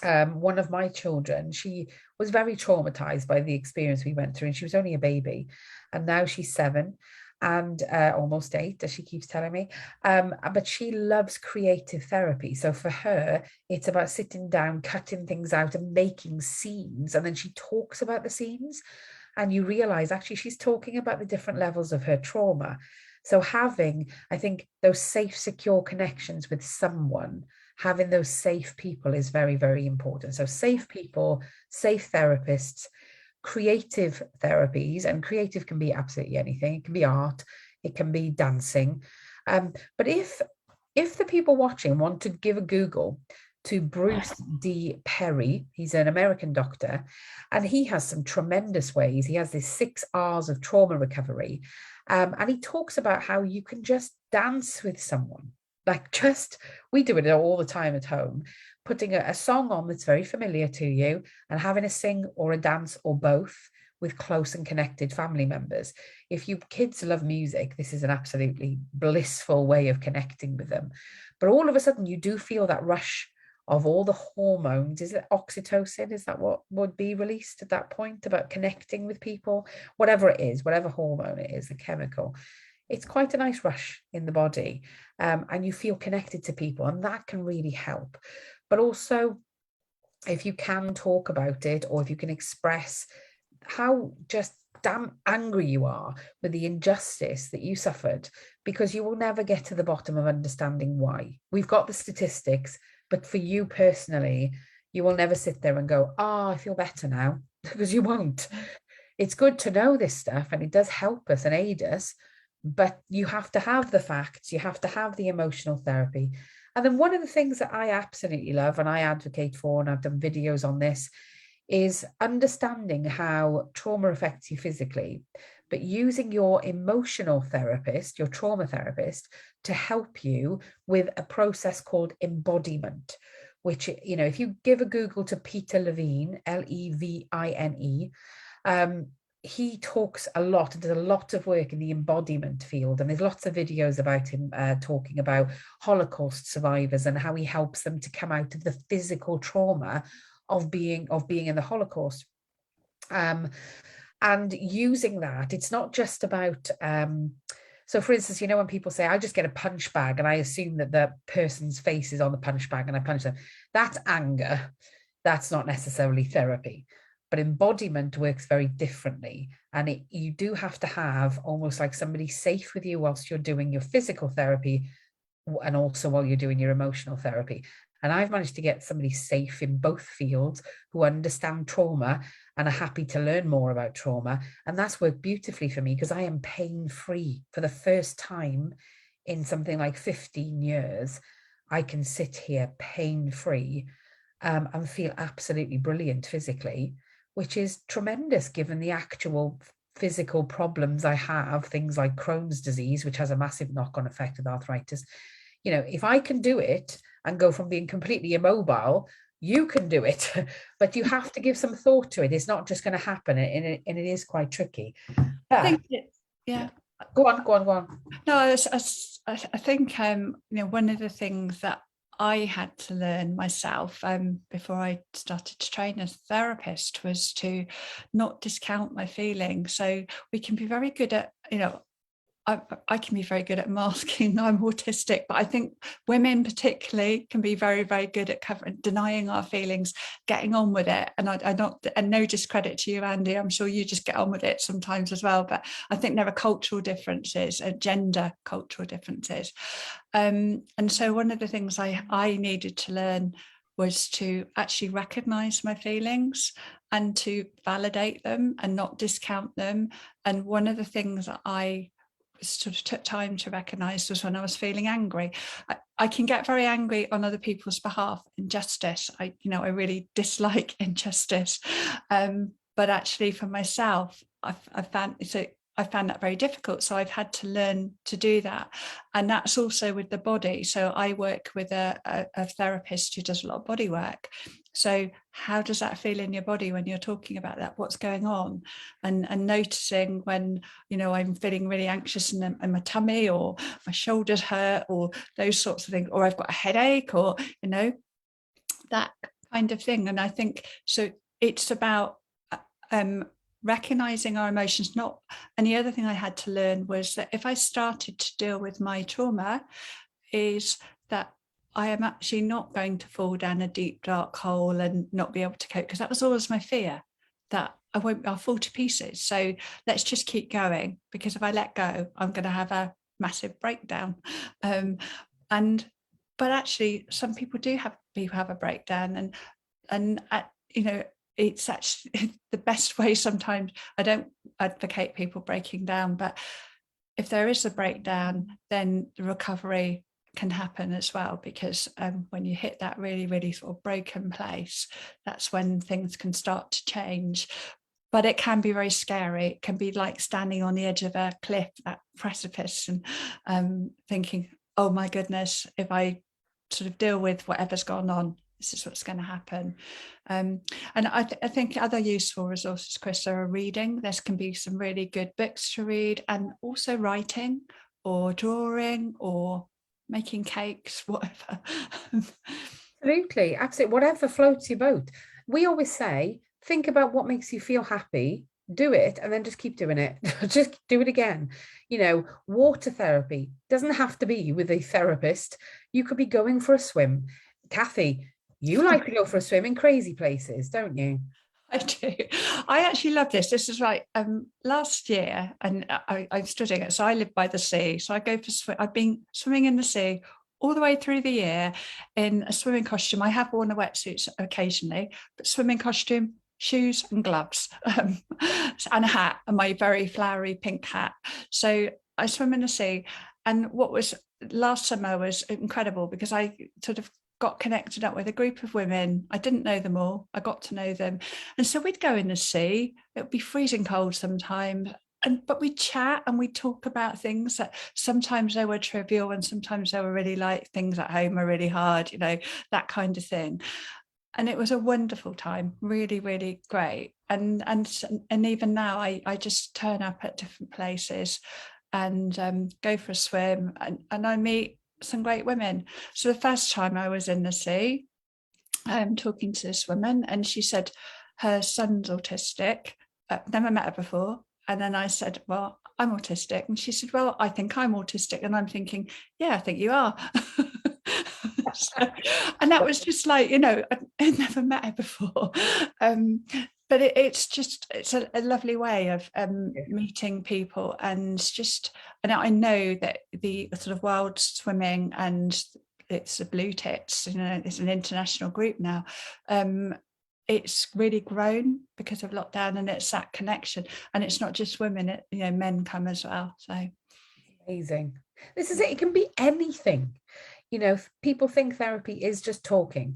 One of my children, she was very traumatized by the experience we went through, and she was only a baby, and now she's 7 and almost 8, as she keeps telling me, but she loves creative therapy. So for her, it's about sitting down, cutting things out and making scenes, and then she talks about the scenes, and you realize actually she's talking about the different levels of her trauma. So having, I think, those safe, secure connections with someone, having those safe people is very, very important. So safe people, safe therapists, creative therapies, and creative can be absolutely anything. It can be art, it can be dancing. But if the people watching want to give a Google to Bruce D. Perry, he's an American doctor, and he has some tremendous ways. He has this 6 R's of trauma recovery. And he talks about how you can just dance with someone. We do it all the time at home, putting a song on that's very familiar to you and having a sing or a dance or both with close and connected family members. If you kids love music, this is an absolutely blissful way of connecting with them. But all of a sudden you do feel that rush of all the hormones. Is it oxytocin? Is that what would be released at that point about connecting with people? Whatever it is, whatever hormone it is, the chemical. It's quite a nice rush in the body, and you feel connected to people, and that can really help. But also, if you can talk about it, or if you can express how just damn angry you are with the injustice that you suffered, because you will never get to the bottom of understanding why. We've got the statistics, but for you personally, you will never sit there and go, I feel better now, because you won't. It's good to know this stuff, and it does help us and aid us, but you have to have the facts, you have to have the emotional therapy. And then one of the things that I absolutely love and I advocate for, and I've done videos on this, is understanding how trauma affects you physically. but using your emotional therapist, your trauma therapist, to help you with a process called embodiment, which, you know, if you give a Google to Peter Levine, Levine, he talks a lot and does a lot of work in the embodiment field, and there's lots of videos about him talking about Holocaust survivors and how he helps them to come out of the physical trauma of being in the Holocaust. And using that, it's not just about so for instance, you know, when people say I just get a punch bag and I assume that the person's face is on the punch bag and I punch them, that's anger. That's not necessarily therapy. But embodiment works very differently. And you do have to have almost like somebody safe with you whilst you're doing your physical therapy and also while you're doing your emotional therapy. And I've managed to get somebody safe in both fields who understand trauma and are happy to learn more about trauma. And that's worked beautifully for me because I am pain-free for the first time in something like 15 years. I can sit here pain-free and feel absolutely brilliant physically, which is tremendous given the actual physical problems I have, things like Crohn's disease, which has a massive knock-on effect with arthritis. You know, if I can do it and go from being completely immobile, you can do it, but you have to give some thought to it. It's not just going to happen, and it is quite tricky. I think yeah. Go on. No, I think you know, one of the things that I had to learn myself before I started to train as a therapist was to not discount my feelings. So we can be very good at, you know, I can be very good at masking I'm autistic, but I think women particularly can be very, very good at denying our feelings, getting on with it. And no discredit to you, Andy, I'm sure you just get on with it sometimes as well. But I think there are cultural differences, gender cultural differences. And so one of the things I needed to learn was to actually recognize my feelings and to validate them and not discount them. And one of the things that I sort of took time to recognize was when I was feeling angry. I can get very angry on other people's behalf. Injustice, I really dislike injustice, but actually for myself, I found that very difficult. So I've had to learn to do that, and that's also with the body. So I work with a therapist who does a lot of body work. So how does that feel in your body when you're talking about that? What's going on? And noticing when, you know, I'm feeling really anxious in my tummy, or my shoulders hurt, or those sorts of things, or I've got a headache, or, you know, that kind of thing. And I think, so it's about recognizing our emotions. And the other thing I had to learn was that if I started to deal with my trauma, is that I am actually not going to fall down a deep, dark hole and not be able to cope, because that was always my fear, that I'll fall to pieces. So let's just keep going, because if I let go, I'm going to have a massive breakdown. But actually, some people do have a breakdown, and you know, it's actually the best way. Sometimes I don't advocate people breaking down, but if there is a breakdown, then the recovery can happen as well, because when you hit that really, really sort of broken place, that's when things can start to change. But it can be very scary. It can be like standing on the edge of a cliff, that precipice, and thinking, oh my goodness, if I sort of deal with whatever's gone on, this is what's going to happen. And I think other useful resources, Chrissa, are reading. There can be some really good books to read, and also writing or drawing or making cakes, whatever. Absolutely. Whatever floats your boat. We always say, think about what makes you feel happy, do it, and then just keep doing it. Just do it again. You know, water therapy doesn't have to be with a therapist. You could be going for a swim. Cathie, you like to go for a swim in crazy places, don't you? I do. I actually love this. This is right. Last year, and I'm studying it, so I live by the sea. So I go for swim. I've been swimming in the sea all the way through the year in a swimming costume. I have worn a wetsuit occasionally, but swimming costume, shoes and gloves, and a hat, and my very flowery pink hat. So I swim in the sea. And what was last summer was incredible, because I sort of got connected up with a group of women. I didn't know them all. I got to know them. And so we'd go in the sea. It would be freezing cold sometimes. but we chat and we talk about things that sometimes they were trivial and sometimes they were really like things at home are really hard, that kind of thing. And it was a wonderful time, really, really great. And even now I just turn up at different places and go for a swim, and I meet some great women. So the first time I was in the sea, talking to this woman, and she said her son's autistic. Never met her before. And then I said, well, I'm autistic. And she said, well, I think I'm autistic. And I'm thinking, yeah, I think you are. So, and that was just like, I'd never met her before. But it's a lovely way of meeting people, and I know that the sort of wild swimming, and it's the Blue Tits, it's an international group now. It's really grown because of lockdown, and it's that connection, and it's not just women, men come as well. So amazing. This is it. It can be anything. People think therapy is just talking.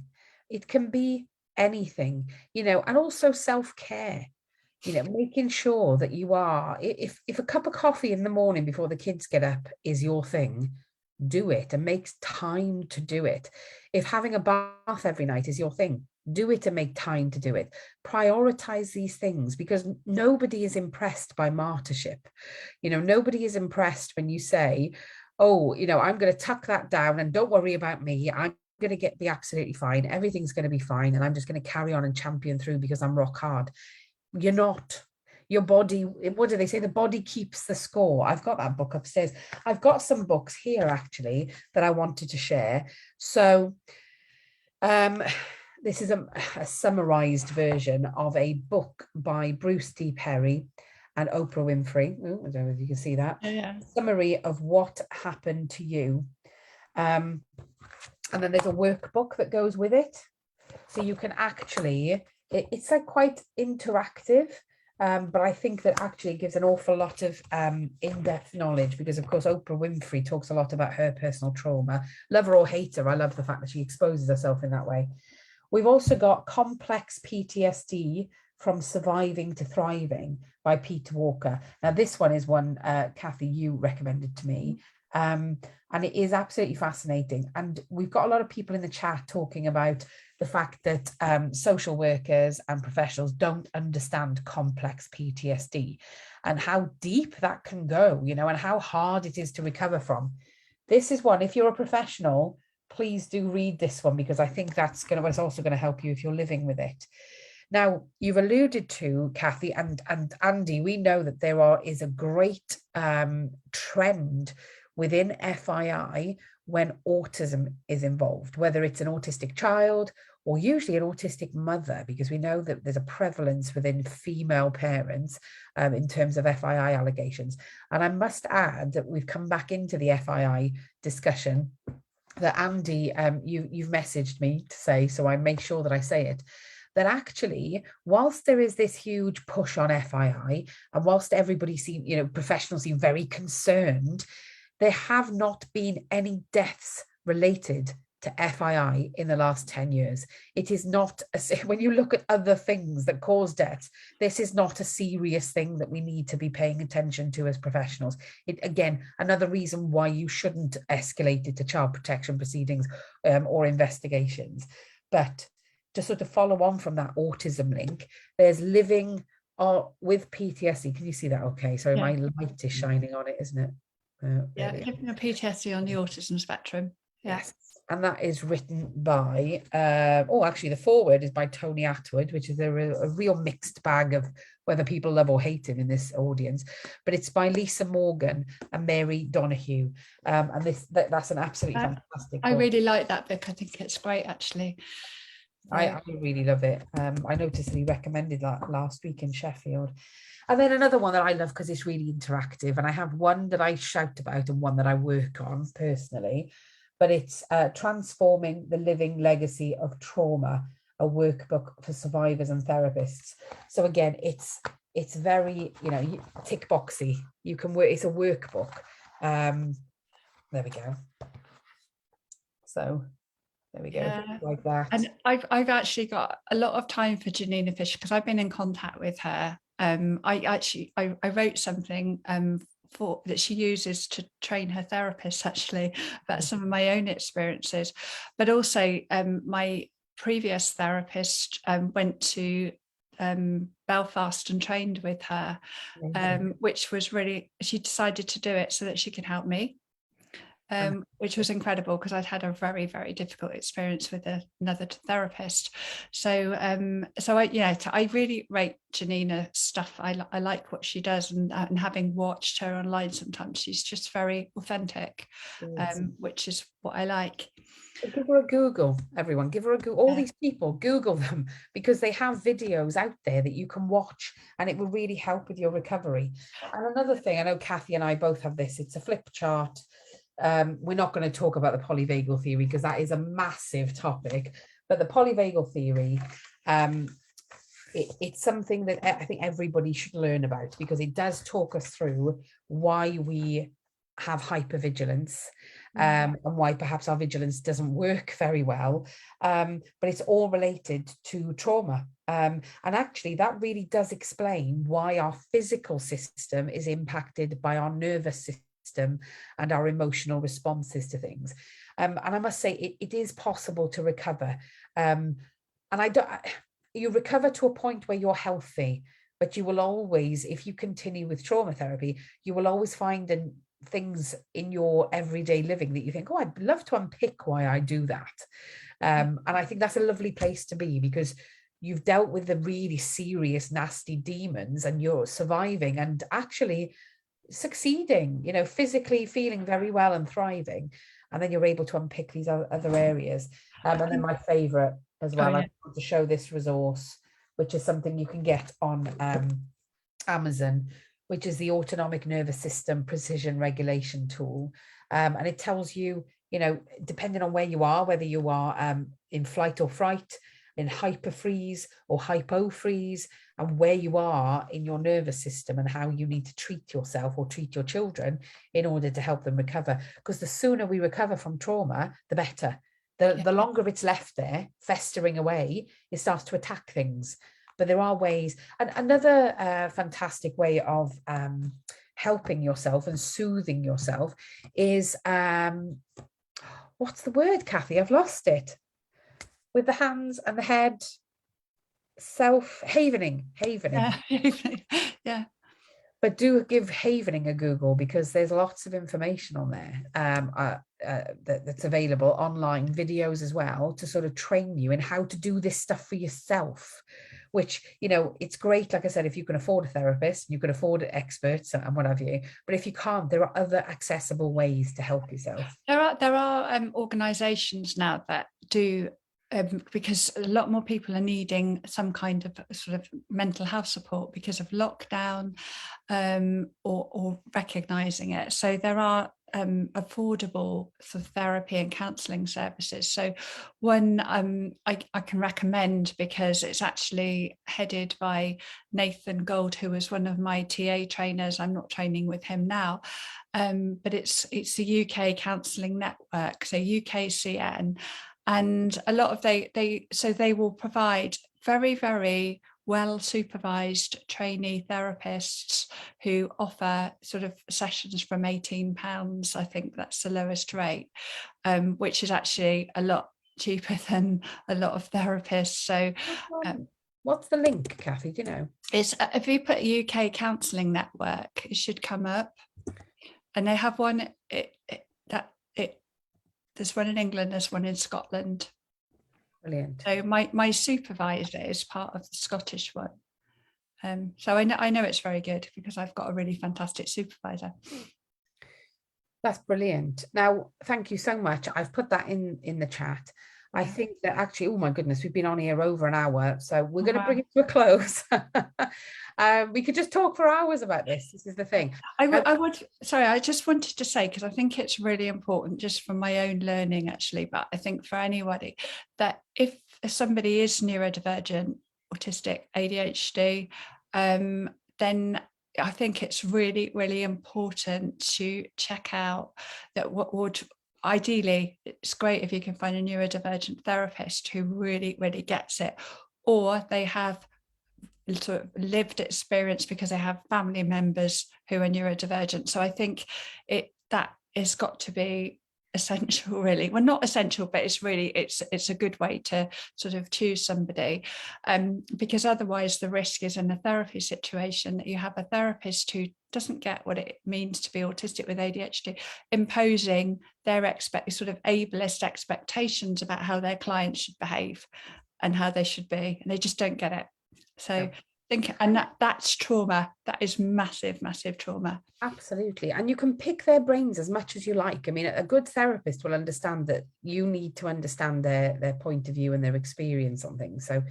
It can be anything, and also self-care, making sure that you are, if a cup of coffee in the morning before the kids get up is your thing, do it and make time to do it. If having a bath every night is your thing, do it and make time to do it. Prioritize these things, because nobody is impressed by martyrship. Nobody is impressed when you say, oh, I'm going to tuck that down and don't worry about me. I'm going to be absolutely fine. Everything's going to be fine. And I'm just going to carry on and champion through because I'm rock hard. You're not. Your body, what do they say? The body keeps the score. I've got that book upstairs. I've got some books here actually that I wanted to share. So this is a summarized version of a book by Bruce T. Perry and Oprah Winfrey. Ooh, I don't know if you can see that. yeah. Summary of what happened to you. And then there's a workbook that goes with it. So you can actually, it's like quite interactive, but I think that actually gives an awful lot of in-depth knowledge, because of course Oprah Winfrey talks a lot about her personal trauma. Love her or hate her, I love the fact that she exposes herself in that way. We've also got Complex PTSD from Surviving to Thriving by Peter Walker. Now this one is one, Cathie, you recommended to me. And it is absolutely fascinating. And we've got a lot of people in the chat talking about the fact that social workers and professionals don't understand complex PTSD and how deep that can go, and how hard it is to recover from. This is one, if you're a professional, please do read this one, because I think it's also going to help you if you're living with it. Now, you've alluded to, Cathie and Andy, we know that there is a great trend within FII when autism is involved, whether it's an autistic child or usually an autistic mother, because we know that there's a prevalence within female parents in terms of FII allegations. And I must add that we've come back into the FII discussion that Andy, you've messaged me to say, so I make sure that I say it, that actually, whilst there is this huge push on FII, and whilst everybody professionals seem very concerned, there have not been any deaths related to FII in the last 10 years. It is not, when you look at other things that cause deaths, this is not a serious thing that we need to be paying attention to as professionals. Again, another reason why you shouldn't escalate it to child protection proceedings or investigations. But to sort of follow on from that autism link, there's living with PTSD. Can you see that? Okay, so my light is shining on it, isn't it? Living with PTSD on the autism spectrum. Yes. And that is written by, actually the foreword is by Tony Atwood, which is a real mixed bag of whether people love or hate him in this audience. But it's by Lisa Morgan and Mary Donoghue. And that's an absolutely fantastic book. I really like that book. I think it's great, actually. I really love it. I noticed that he recommended that last week in Sheffield. And then another one that I love because it's really interactive. And I have one that I shout about and one that I work on personally. But it's Transforming the Living Legacy of Trauma, a workbook for survivors and therapists. So again, it's very, tick boxy. You can work, it's a workbook. There we go. So there we go, like that. And I've actually got a lot of time for Janina Fisher because I've been in contact with her I wrote something that she uses to train her therapists, actually, about some of my own experiences. But also my previous therapist went to Belfast and trained with her, which was really, she decided to do it so that she could help me. Which was incredible because I'd had a very, very difficult experience with another therapist. So I really rate Janina's stuff. I like what she does, and having watched her online sometimes, she's just very authentic, which is what I like. Give her a Google, everyone. Give her a Google. All these people, Google them, because they have videos out there that you can watch, and it will really help with your recovery. And another thing, I know Cathie and I both have this, it's a flip chart. We're not going to talk about the polyvagal theory because that is a massive topic, but the polyvagal theory, it's something that I think everybody should learn about, because it does talk us through why we have hypervigilance, and why perhaps our vigilance doesn't work very well, but it's all related to trauma. And actually that really does explain why our physical system is impacted by our nervous system and our emotional responses to things. And I must say it is possible to recover. And you recover to a point where you're healthy, but you will always, if you continue with trauma therapy, you will always find things in your everyday living that you think, oh, I'd love to unpick why I do that. And I think that's a lovely place to be, because you've dealt with the really serious, nasty demons and you're surviving and actually succeeding, physically feeling very well and thriving, and then you're able to unpick these other areas. And then my favorite as well, I want to show this resource, which is something you can get on Amazon, which is the Autonomic Nervous System Precision Regulation Tool, and it tells you, depending on where you are, whether you are in flight or fright, in hyperfreeze or hypofreeze, and where you are in your nervous system and how you need to treat yourself or treat your children in order to help them recover. Because the sooner we recover from trauma, the better. The longer it's left there, festering away, it starts to attack things. But there are ways. And another fantastic way of helping yourself and soothing yourself is, what's the word, Cathie? I've lost it. With the hands and the head, self-havening. Yeah. But do give havening a Google, because there's lots of information on there that's available online, videos as well, to sort of train you in how to do this stuff for yourself, which, it's great, like I said, if you can afford a therapist, you can afford experts and what have you, but if you can't, there are other accessible ways to help yourself. There are organizations now that do, because a lot more people are needing some kind of sort of mental health support because of lockdown, or recognizing it. So there are affordable sort of therapy and counselling services. So one I can recommend, because it's actually headed by Nathan Gold, who was one of my TA trainers. I'm not training with him now, but it's the UK Counselling Network, so UKCN. And a lot of they will provide very, very well supervised trainee therapists who offer sort of sessions from £18. I think that's the lowest rate, which is actually a lot cheaper than a lot of therapists. So what's the link, Cathie? Do you know? It's if you put UK Counselling Network, it should come up. And they have one. There's one in England, there's one in Scotland. Brilliant. So my supervisor is part of the Scottish one. So I know it's very good, because I've got a really fantastic supervisor. That's brilliant. Now, thank you so much. I've put that in the chat. I think that actually, oh my goodness, we've been on here over an hour, so we're going to bring it to a close. We could just talk for hours about this. This is the thing. I just wanted to say, because I think it's really important, just from my own learning actually, but I think for anybody, that if somebody is neurodivergent, autistic, ADHD, then I think it's really, really important to check out that what would ideally, it's great if you can find a neurodivergent therapist who really, really gets it, or they have sort of lived experience because they have family members who are neurodivergent. So I think that has got to be essential, really. Well, not essential, but it's a good way to sort of choose somebody, because otherwise the risk is in a therapy situation that you have a therapist who doesn't get what it means to be autistic with ADHD, imposing their sort of ableist expectations about how their clients should behave and how they should be, and they just don't get it. So and that's trauma. That is massive trauma. Absolutely. And you can pick their brains as much as you like. I mean, a good therapist will understand that you need to understand their point of view and their experience on things. So,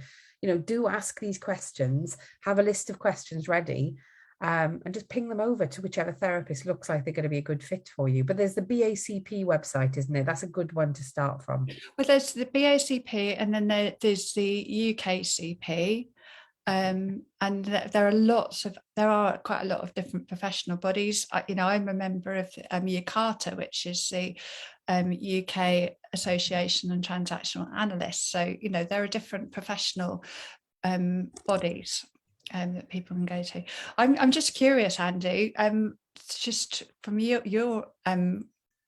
do ask these questions, have a list of questions ready, and just ping them over to whichever therapist looks like they're going to be a good fit for you. But there's the BACP website, isn't it? That's a good one to start from. Well, there's the BACP, and then there's the UKCP. And there are quite a lot of different professional bodies. I'm a member of UCATA, which is the UK Association of Transactional Analysts. So there are different professional bodies that people can go to. I'm just curious, Andy, just from your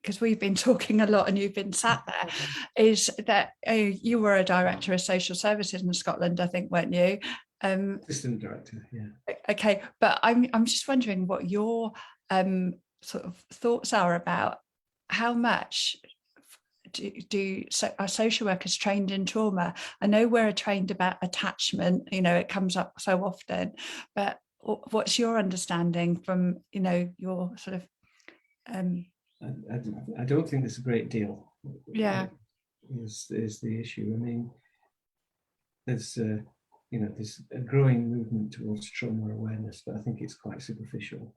because we've been talking a lot and you've been sat there, is that you were a director of social services in Scotland, I think, weren't you? Assistant director, yeah. Okay, but I'm just wondering what your sort of thoughts are about how much are social workers trained in trauma? I know we're trained about attachment, it comes up so often, but what's your understanding from your sort of I don't think there's a great deal. Yeah, is the issue. I mean, there's there's a growing movement towards trauma awareness, but I think it's quite superficial.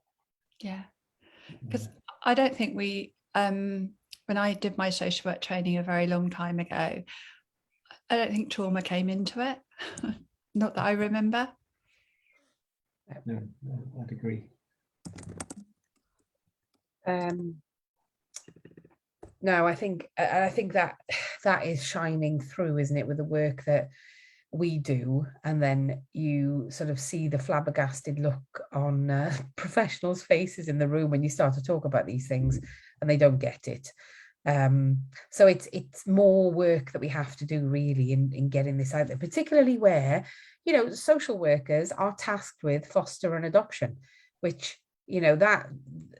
Yeah, because I don't think we, when I did my social work training a very long time ago, I don't think trauma came into it. Not that I remember. No, I'd agree. No, I think that is shining through, isn't it, with the work that we do, and then you sort of see the flabbergasted look on professionals' faces in the room when you start to talk about these things and they don't get it. So it's more work that we have to do really in getting this out there, particularly where social workers are tasked with foster and adoption, which that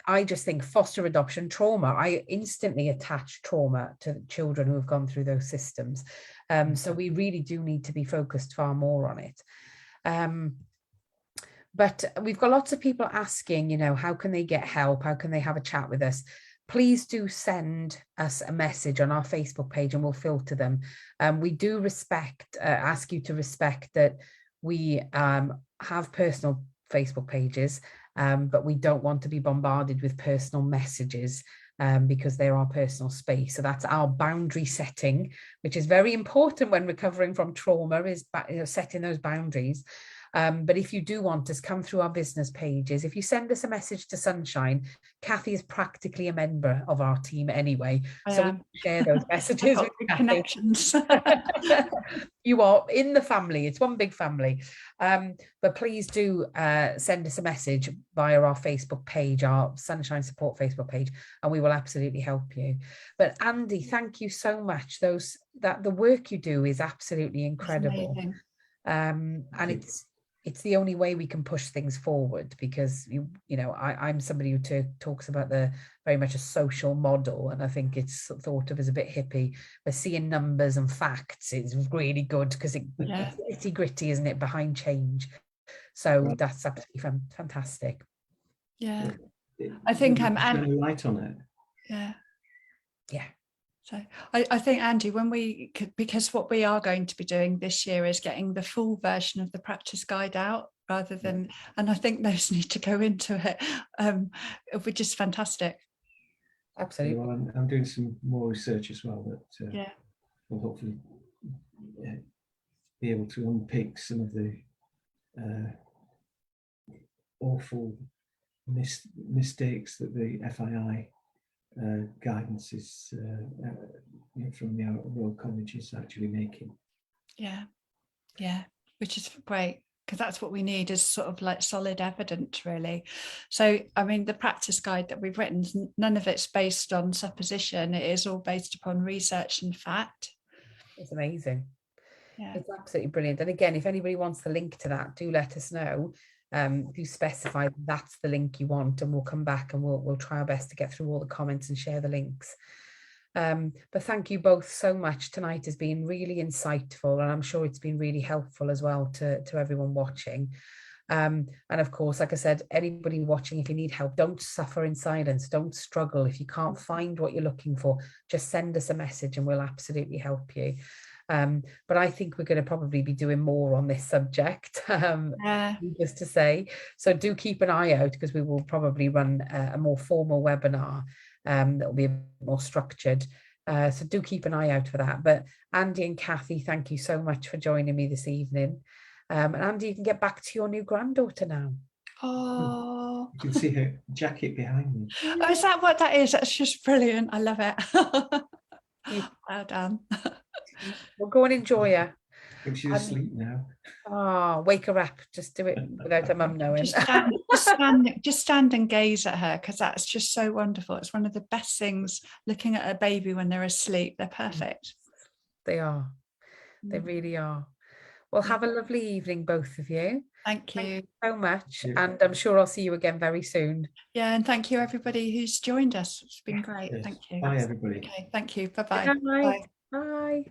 I just think foster, adoption, trauma, I instantly attach trauma to children who have gone through those systems. So we really do need to be focused far more on it. But we've got lots of people asking, how can they get help? How can they have a chat with us? Please do send us a message on our Facebook page and we'll filter them. We do ask you to respect that we have personal Facebook pages, but we don't want to be bombarded with personal messages because they're our personal space. So that's our boundary setting, which is very important when recovering from trauma, is setting those boundaries. But if you do want us, come through our business pages. If you send us a message to Sunshine, Cathie is practically a member of our team anyway. So we share those messages with connections. You are in the family. It's one big family. But please do send us a message via our Facebook page, our Sunshine Support Facebook page, and we will absolutely help you. But Andy, thank you so much. The work you do is absolutely incredible. And it's the only way we can push things forward, because I'm somebody who talks about very much a social model, and I think it's thought of as a bit hippie, but seeing numbers and facts is really good, because it's nitty gritty, isn't it, behind change. So that's absolutely fantastic. Yeah, I think I'm light on it. Yeah. So I think, Andy, because what we are going to be doing this year is getting the full version of the practice guide out rather than, and I think those need to go into it, which is fantastic. Absolutely. Well, I'm doing some more research as well that will hopefully be able to unpick some of the awful mistakes that the FII guidance is from the Royal College is actually making. Yeah, which is great. because that's what we need, is sort of like solid evidence, really. So, I mean, the practice guide that we've written, none of it's based on supposition. It is all based upon research and fact. It's amazing. Yeah. It's absolutely brilliant. And again, if anybody wants the link to that, do let us know. Do specify that's the link you want, and we'll come back and we'll try our best to get through all the comments and share the links. But thank you both so much. Tonight has been really insightful, and I'm sure it's been really helpful as well to everyone watching. And of course, like I said, anybody watching, if you need help, don't suffer in silence, don't struggle. If you can't find what you're looking for, just send us a message and we'll absolutely help you. But I think we're going to probably be doing more on this subject, just to say. So do keep an eye out, because we will probably run a more formal webinar that will be a bit more structured. So do keep an eye out for that. But Andy and Cathie, thank you so much for joining me this evening. And Andy, you can get back to your new granddaughter now. Oh, You can see her jacket behind me. Oh, is that what that is? That's just brilliant. I love it. Well done. Well, go and enjoy her. I think she's asleep now. Oh, wake her up. Just do it without her mum knowing. Just stand and gaze at her, because that's just so wonderful. It's one of the best things, looking at a baby when they're asleep. They're perfect. They are. They really are. Well, have a lovely evening, both of you. Thank you. Thank you so much. And I'm sure I'll see you again very soon. Yeah, and thank you everybody who's joined us. It's been great. Yes. Thank you. Bye, everybody. Okay, thank you. Bye-bye. Bye. Bye.